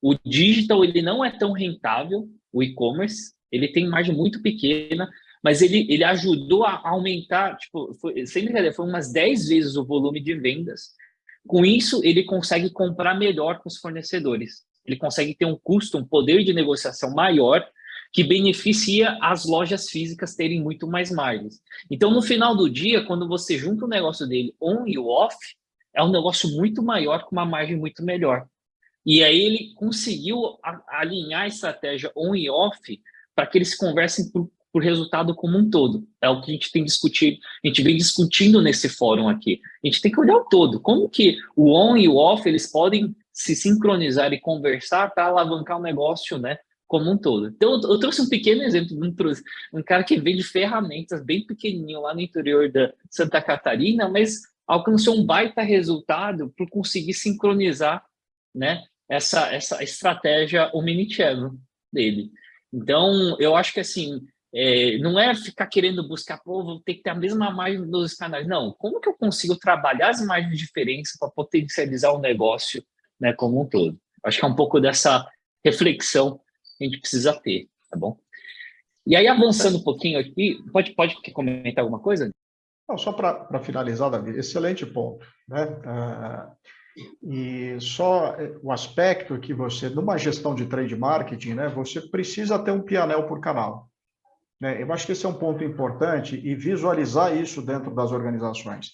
O digital, ele não é tão rentável, o e-commerce, ele tem margem muito pequena, mas ele ajudou a aumentar, tipo, sem brincadeira, foi umas 10 vezes o volume de vendas. Com isso, ele consegue comprar melhor com os fornecedores. Ele consegue ter um custo, um poder de negociação maior, que beneficia as lojas físicas terem muito mais margens. Então, no final do dia, quando você junta o negócio dele on e off, é um negócio muito maior, com uma margem muito melhor. E aí ele conseguiu alinhar a estratégia on e off para que eles conversem por resultado como um todo. É o que a gente tem discutido, a gente vem discutindo nesse fórum aqui. A gente tem que olhar o todo. Como que o on e o off eles podem se sincronizar e conversar para alavancar o negócio, né, como um todo. Então, eu trouxe um pequeno exemplo de um cara que vende ferramentas bem pequenininho lá no interior da Santa Catarina, mas alcançou um baita resultado por conseguir sincronizar, né, essa estratégia omnichannel dele. Então, eu acho que assim, não é ficar querendo buscar, vou ter que ter a mesma margem dos canais. Não, como que eu consigo trabalhar as margens de diferença para potencializar o negócio, né, como um todo? Acho que é um pouco dessa reflexão que a gente precisa ter, tá bom? E aí, avançando um pouquinho aqui, pode comentar alguma coisa?
Não, só para finalizar, Davi, excelente ponto, né? E só o aspecto que você, numa gestão de trade marketing, né, você precisa ter um P&L por canal. Né? Eu acho que esse é um ponto importante e visualizar isso dentro das organizações.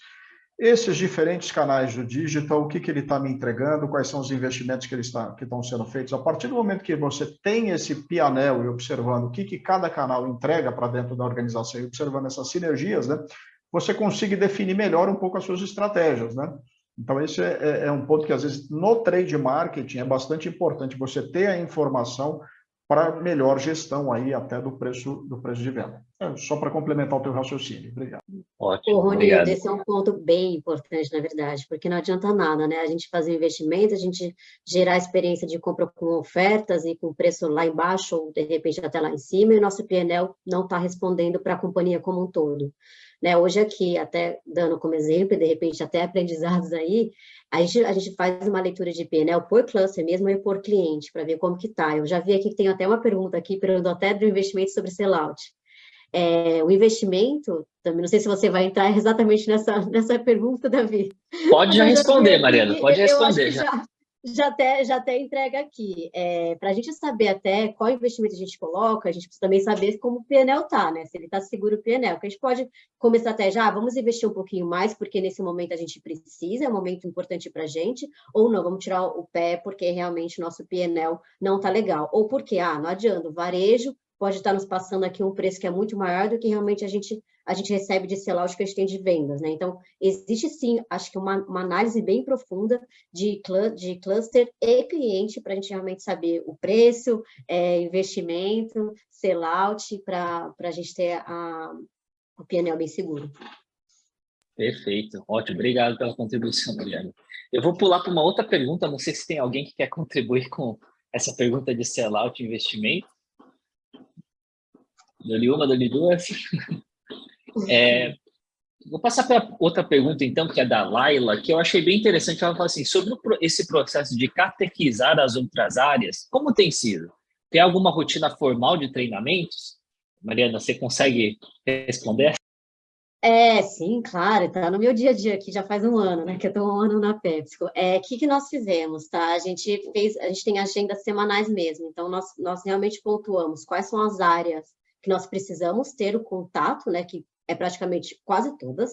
Esses diferentes canais do digital, o que ele está me entregando, quais são os investimentos que estão sendo feitos. A partir do momento que você tem esse P&L e observando o que cada canal entrega para dentro da organização e observando essas sinergias, né, você consegue definir melhor um pouco as suas estratégias, né? Então, esse é um ponto que, às vezes, no trade marketing é bastante importante você ter a informação para melhor gestão aí até do preço de venda. Só para complementar o teu raciocínio. Obrigado.
Ótimo,
Ronildo,
obrigado.
esse é um ponto bem importante, na verdade, porque não adianta nada, né? A gente fazer investimento, a gente gerar experiência de compra com ofertas e com preço lá embaixo ou, de repente, até lá em cima, e o nosso P&L não está respondendo para a companhia como um todo. Né, hoje aqui, até dando como exemplo, e de repente até aprendizados aí, a gente faz uma leitura de P&L por cluster mesmo e por cliente, para ver como que está. Eu já vi aqui que tem até uma pergunta aqui, perguntando até do investimento sobre sellout. O investimento, também não sei se você vai entrar exatamente nessa pergunta, Davi.
Pode já responder, Mariana, pode responder.
Já até entrega aqui. Para a gente saber até qual investimento a gente coloca, a gente precisa também saber como o P&L está, né? Se ele está seguro o P&L. Porque a gente pode, como estratégia, vamos investir um pouquinho mais, porque nesse momento a gente precisa, é um momento importante para a gente, ou não, vamos tirar o pé, porque realmente o nosso P&L não está legal. Ou porque, não adianta, o varejo pode estar nos passando aqui um preço que é muito maior do que realmente a gente recebe de sellout que a gente tem de vendas, né? Então, existe sim, acho que uma análise bem profunda de cluster e cliente para a gente realmente saber o preço, investimento, sellout, para a gente ter o P&L bem seguro.
Perfeito, ótimo, obrigado pela contribuição, Mariana. Eu vou pular para uma outra pergunta, não sei se tem alguém que quer contribuir com essa pergunta de sellout e investimento. Dou-lhe uma, dou-lhe duas. Vou passar para outra pergunta, então, que é da Laila, que eu achei bem interessante. Ela fala assim, sobre esse processo de catequizar as outras áreas, como tem sido? Tem alguma rotina formal de treinamentos? Mariana, você consegue responder?
Sim, claro, está no meu dia a dia aqui, já faz um ano, né, que eu estou um ano na PepsiCo. O que nós fizemos, tá? A gente tem agendas semanais mesmo, então nós realmente pontuamos quais são as áreas que nós precisamos ter o contato, né, que é praticamente quase todas,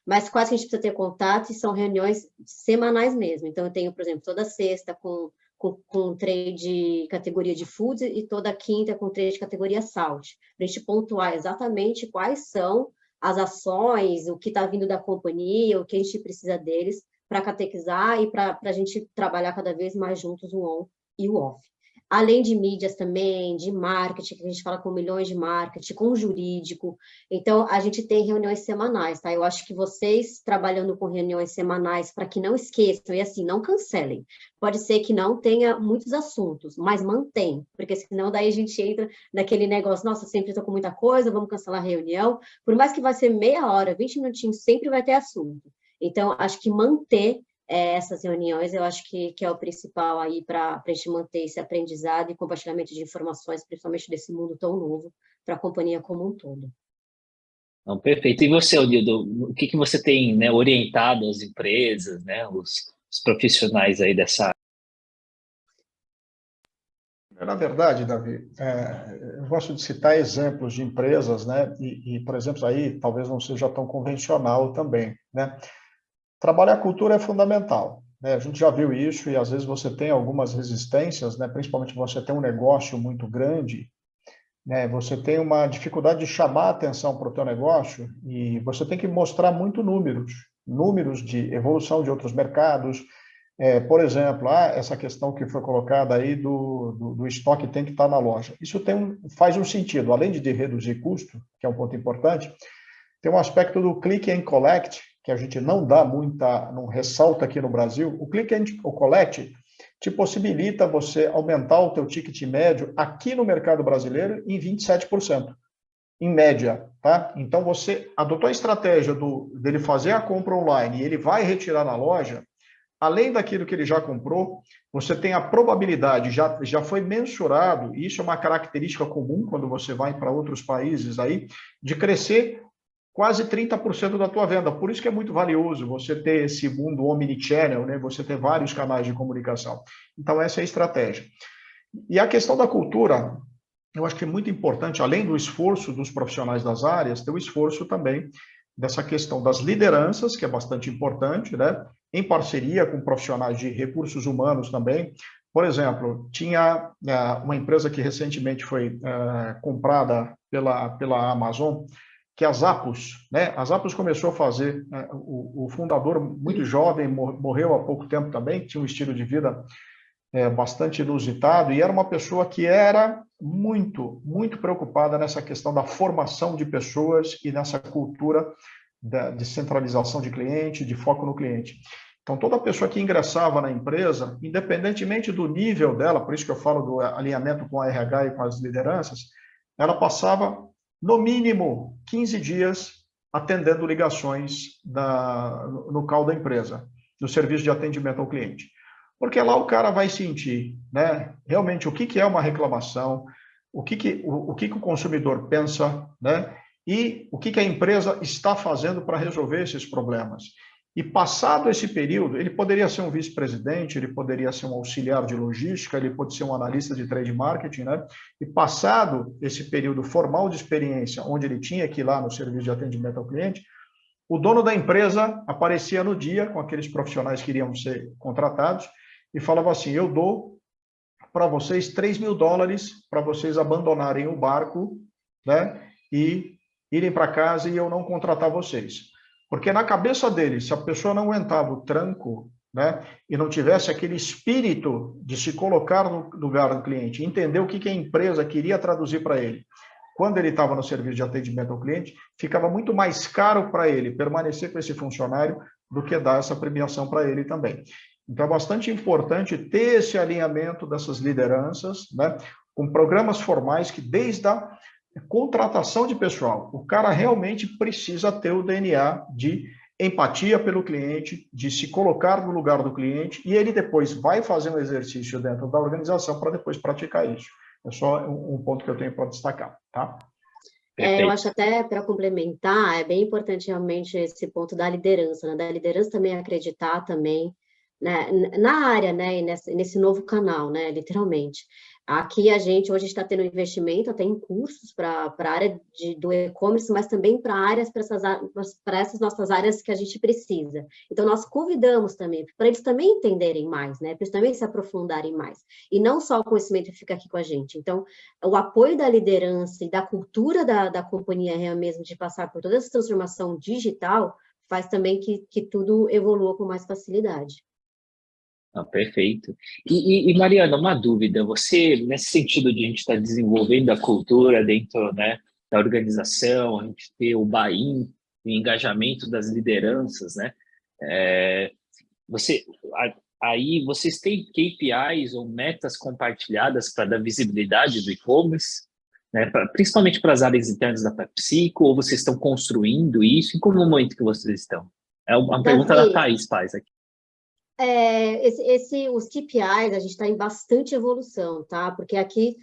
mas quais que a gente precisa ter contato e são reuniões semanais mesmo. Então, eu tenho, por exemplo, toda sexta com trade categoria de food e toda quinta com trade categoria salt, para a gente pontuar exatamente quais são as ações, o que está vindo da companhia, o que a gente precisa deles para catequizar e para a gente trabalhar cada vez mais juntos o on e o off. Além de mídias também, de marketing, que a gente fala com milhões de marketing, com jurídico. Então, a gente tem reuniões semanais, tá? Eu acho que vocês, trabalhando com reuniões semanais, para que não esqueçam, e assim, não cancelem. Pode ser que não tenha muitos assuntos, mas mantém, porque senão daí a gente entra naquele negócio, nossa, sempre estou com muita coisa, vamos cancelar a reunião. Por mais que vai ser meia hora, 20 minutinhos, sempre vai ter assunto. Então, acho que manter essas reuniões, eu acho que é o principal aí para a gente manter esse aprendizado e compartilhamento de informações, principalmente desse mundo tão novo, para a companhia como um todo.
Não, perfeito. E você, Odildo, o que você tem, né, orientado as empresas, né, os profissionais aí dessa área?
Na verdade, Davi, eu gosto de citar exemplos de empresas, né? Por exemplo, aí talvez não seja tão convencional também, né? Trabalhar a cultura é fundamental, né? A gente já viu isso e às vezes você tem algumas resistências, né? Principalmente você tem um negócio muito grande, né? Você tem uma dificuldade de chamar a atenção para o teu negócio e você tem que mostrar muito números de evolução de outros mercados. Por exemplo, essa questão que foi colocada aí do estoque tem que estar na loja. Isso faz um sentido, além de reduzir custo, que é um ponto importante, tem um aspecto do click and collect, que a gente não ressalta aqui no Brasil. O click and collect te possibilita você aumentar o teu ticket médio aqui no mercado brasileiro em 27%, em média, tá? Então, você adotou a estratégia dele fazer a compra online e ele vai retirar na loja. Além daquilo que ele já comprou, você tem a probabilidade, já foi mensurado, e isso é uma característica comum quando você vai para outros países aí, de crescer quase 30% da tua venda. Por isso que é muito valioso você ter esse mundo omnichannel, né? Você ter vários canais de comunicação. Então, essa é a estratégia. E a questão da cultura, eu acho que é muito importante, além do esforço dos profissionais das áreas, ter o esforço também dessa questão das lideranças, que é bastante importante, né? Em parceria com profissionais de recursos humanos também. Por exemplo, tinha uma empresa que recentemente foi comprada pela Amazon, que é a Zappos, né? A Zappos começou a fazer, o fundador muito jovem, morreu há pouco tempo também, tinha um estilo de vida bastante inusitado, e era uma pessoa que era muito, muito preocupada nessa questão da formação de pessoas e nessa cultura de centralização de cliente, de foco no cliente. Então, toda pessoa que ingressava na empresa, independentemente do nível dela, por isso que eu falo do alinhamento com a RH e com as lideranças, ela passava, no mínimo, 15 dias atendendo ligações no call da empresa, no serviço de atendimento ao cliente. Porque lá o cara vai sentir, né, realmente o que é uma reclamação, o que o consumidor pensa, né, e o que a empresa está fazendo para resolver esses problemas. E passado esse período, ele poderia ser um vice-presidente, ele poderia ser um auxiliar de logística, ele pode ser um analista de trade marketing, né? E passado esse período formal de experiência, onde ele tinha que ir lá no serviço de atendimento ao cliente, o dono da empresa aparecia no dia com aqueles profissionais que iriam ser contratados e falava assim: eu dou para vocês $3.000 para vocês abandonarem o barco, né, e irem para casa e eu não contratar vocês. Porque na cabeça dele, se a pessoa não aguentava o tranco, né, e não tivesse aquele espírito de se colocar no lugar do cliente, entender o que a empresa queria traduzir para ele, quando ele estava no serviço de atendimento ao cliente, ficava muito mais caro para ele permanecer com esse funcionário do que dar essa premiação para ele também. Então, é bastante importante ter esse alinhamento dessas lideranças, né, com programas formais que, desde a contratação de pessoal, o cara realmente precisa ter o DNA de empatia pelo cliente, de se colocar no lugar do cliente, e ele depois vai fazer um exercício dentro da organização para depois praticar isso. É só um ponto que eu tenho para destacar, tá?
Eu acho até, para complementar, é bem importante realmente esse ponto da liderança, né? Da liderança também acreditar também, né, na área, né, e nesse novo canal, né, literalmente. Aqui a gente hoje está tendo investimento até em cursos para a área do e-commerce, mas também para essas nossas áreas que a gente precisa. Então, nós convidamos também, para eles também entenderem mais, né, para eles também se aprofundarem mais. E não só o conhecimento fica aqui com a gente. Então, o apoio da liderança e da cultura da companhia real mesmo, de passar por toda essa transformação digital, faz também que tudo evolua com mais facilidade.
Ah, perfeito. E Mariana, uma dúvida. Você, nesse sentido de a gente estar desenvolvendo a cultura dentro, né, da organização, a gente ter o buy-in, o engajamento das lideranças, né? Aí vocês têm KPIs ou metas compartilhadas para dar visibilidade do e-commerce, né, principalmente para as áreas internas da PepsiCo, ou vocês estão construindo isso? Em qual momento que vocês estão? É uma pergunta da Thaís Paz aqui.
os KPIs, a gente está em bastante evolução, tá? Porque aqui,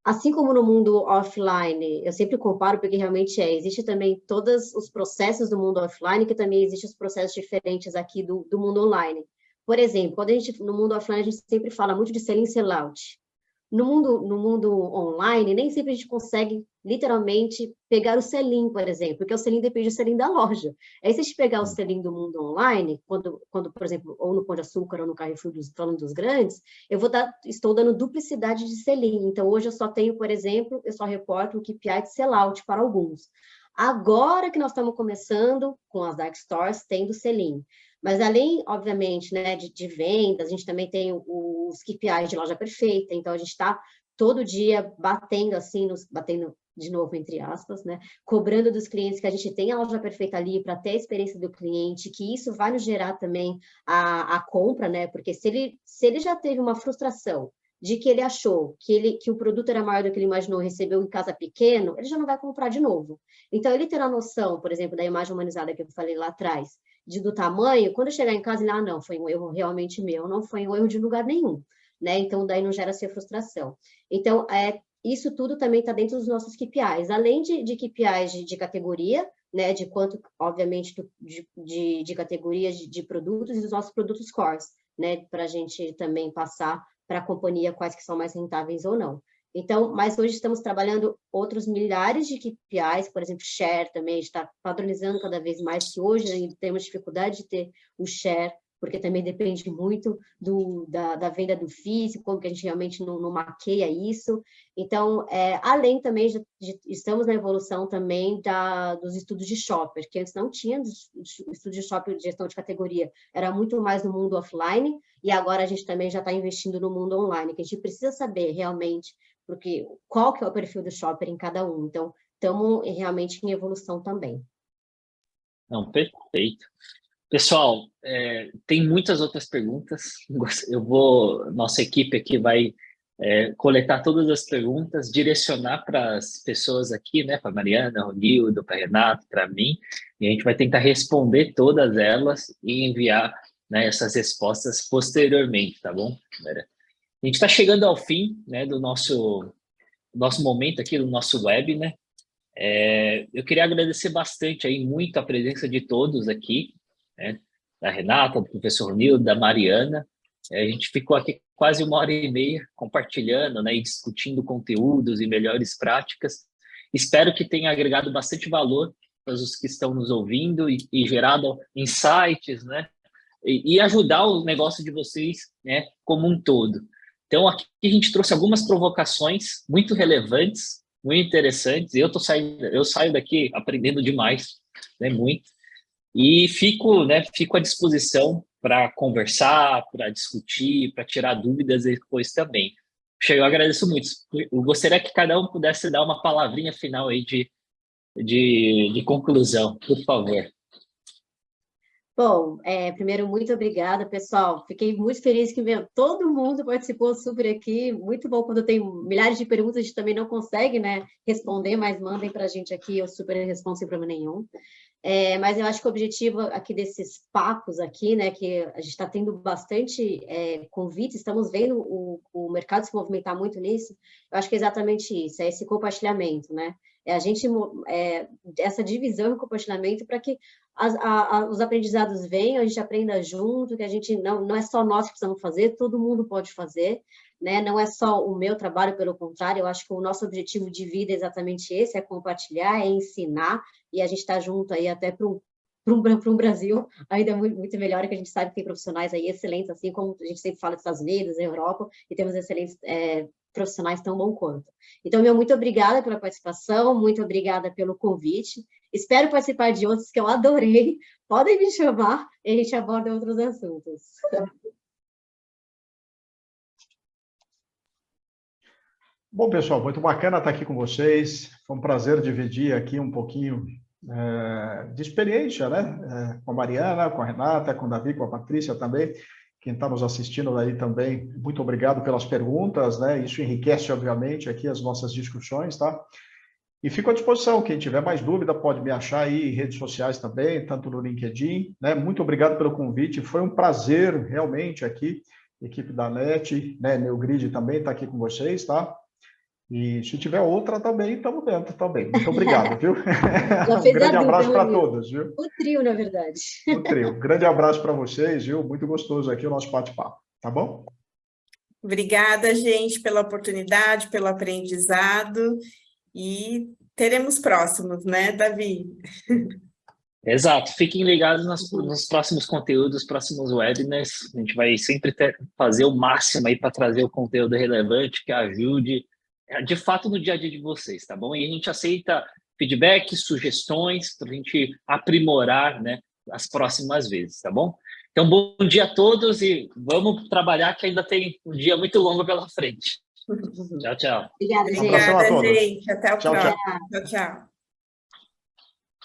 assim como no mundo offline, eu sempre comparo porque realmente existe também todos os processos do mundo offline, que também existem os processos diferentes aqui do mundo online. Por exemplo, quando no mundo offline, a gente sempre fala muito de selling e sellout. No mundo online, nem sempre a gente consegue, literalmente, pegar o selim, por exemplo, porque o selim depende do selim da loja. Aí, se a gente pegar o selim do mundo online, quando, por exemplo, ou no Pão de Açúcar ou no Carrefour, falando dos grandes, estou dando duplicidade de selim. Então, hoje eu só tenho, por exemplo, eu só reporto o KPI de sellout para alguns. Agora que nós estamos começando com as dark stores, tendo selim. Mas além, obviamente, né, de vendas, a gente também tem os KPIs de loja perfeita, então a gente está todo dia batendo assim, batendo de novo, entre aspas, né, cobrando dos clientes que a gente tenha a loja perfeita ali para ter a experiência do cliente, que isso vai nos gerar também a compra, né, porque se ele já teve uma frustração de que ele achou que o produto era maior do que ele imaginou, recebeu em casa pequeno, ele já não vai comprar de novo. Então, ele ter a noção, por exemplo, da imagem humanizada que eu falei lá atrás, do tamanho, quando eu chegar em casa, ele, não, foi um erro realmente meu, não foi um erro de lugar nenhum, né? Então, daí não gera essa frustração. Então, isso tudo também está dentro dos nossos KPIs, além de KPIs de categoria, né? De quanto, obviamente, de categorias de produtos e dos nossos produtos cores, né? Para a gente também passar para a companhia quais que são mais rentáveis ou não. Então, mas hoje estamos trabalhando outros milhares de KPIs, por exemplo, share também, está padronizando cada vez mais, que hoje ainda temos dificuldade de ter o share, porque também depende muito da venda do físico, como que a gente realmente não maqueia isso. Então, além também, estamos na evolução também dos estudos de shopper, que antes não tinha estudos de shopper de gestão de categoria, era muito mais no mundo offline, e agora a gente também já está investindo no mundo online, que a gente precisa saber realmente porque qual que é o perfil do shopper em cada um. Então, estamos realmente em evolução também.
Não, perfeito. Pessoal, tem muitas outras perguntas. Nossa equipe aqui vai coletar todas as perguntas, direcionar para as pessoas aqui, né, para a Mariana, Ronildo, para Renato, para mim, e a gente vai tentar responder todas elas e enviar, né, essas respostas posteriormente, tá bom? A gente está chegando ao fim, né, do nosso momento aqui, do nosso web, né? Eu queria agradecer bastante aí, muito a presença de todos aqui, né? Da Renata, do professor Nildo, da Mariana. A gente ficou aqui quase 1h30 compartilhando, né, e discutindo conteúdos e melhores práticas. Espero que tenha agregado bastante valor para os que estão nos ouvindo e gerado insights, né? E ajudar o negócio de vocês, né, como um todo. Então, aqui a gente trouxe algumas provocações muito relevantes, muito interessantes. Eu saio daqui aprendendo demais, né, muito. E fico à disposição para conversar, para discutir, para tirar dúvidas depois também. Eu agradeço muito. Eu gostaria que cada um pudesse dar uma palavrinha final aí de conclusão, por favor.
Bom, primeiro, muito obrigada, pessoal. Fiquei muito feliz que todo mundo participou super aqui. Muito bom quando tem milhares de perguntas, a gente também não consegue, né, responder, mas mandem para a gente aqui, eu super respondo sem problema nenhum. Mas eu acho que o objetivo aqui desses papos aqui, né, que a gente está tendo bastante convites, estamos vendo o mercado se movimentar muito nisso, eu acho que é exatamente isso, é esse compartilhamento, né? Essa divisão e compartilhamento para que os aprendizados venham, a gente aprenda junto, que a gente não é só nós que precisamos fazer, todo mundo pode fazer, né? Não é só o meu trabalho, pelo contrário, eu acho que o nosso objetivo de vida é exatamente esse, é compartilhar, é ensinar, e a gente está junto aí até para um Brasil ainda muito, muito melhor, que a gente sabe que tem profissionais aí excelentes, assim como a gente sempre fala dos Estados Unidos, Europa, e temos excelentes profissionais tão bom quanto. Então, muito obrigada pela participação, muito obrigada pelo convite, espero participar de outros que eu adorei, podem me chamar e a gente aborda outros assuntos.
Bom, pessoal, muito bacana estar aqui com vocês. Foi um prazer dividir aqui um pouquinho de experiência, né? Com a Mariana, com a Renata, com o Davi, com a Patrícia também. Quem está nos assistindo aí também, muito obrigado pelas perguntas, né? Isso enriquece, obviamente, aqui as nossas discussões, tá? E fico à disposição, quem tiver mais dúvida pode me achar aí em redes sociais também, tanto no LinkedIn, né? Muito obrigado pelo convite, foi um prazer realmente aqui, equipe da NET, né? Neogrid também está aqui com vocês, tá? E se tiver outra também, estamos dentro também. Muito obrigado, viu?
Já
Um
fez
grande
a dupla,
abraço para
viu?
todos, viu?
O trio, na verdade.
O trio. Grande abraço para vocês, viu? Muito gostoso aqui o nosso bate-papo, tá bom?
Obrigada, gente, pela oportunidade, pelo aprendizado, e teremos próximos, né, Davi?
Exato, fiquem ligados nos próximos conteúdos, próximos webinars. A gente vai sempre fazer o máximo aí para trazer o conteúdo relevante que ajude, de fato, no dia a dia de vocês, tá bom? E a gente aceita feedback, sugestões para a gente aprimorar, né, as próximas vezes, tá bom? Então, bom dia a todos e vamos trabalhar que ainda tem um dia muito longo pela frente. Tchau, tchau.
Obrigada, gente.
Abração a
Obrigada,
todos.
gente. Até o
Tchau, tchau.
próximo. Tchau, tchau.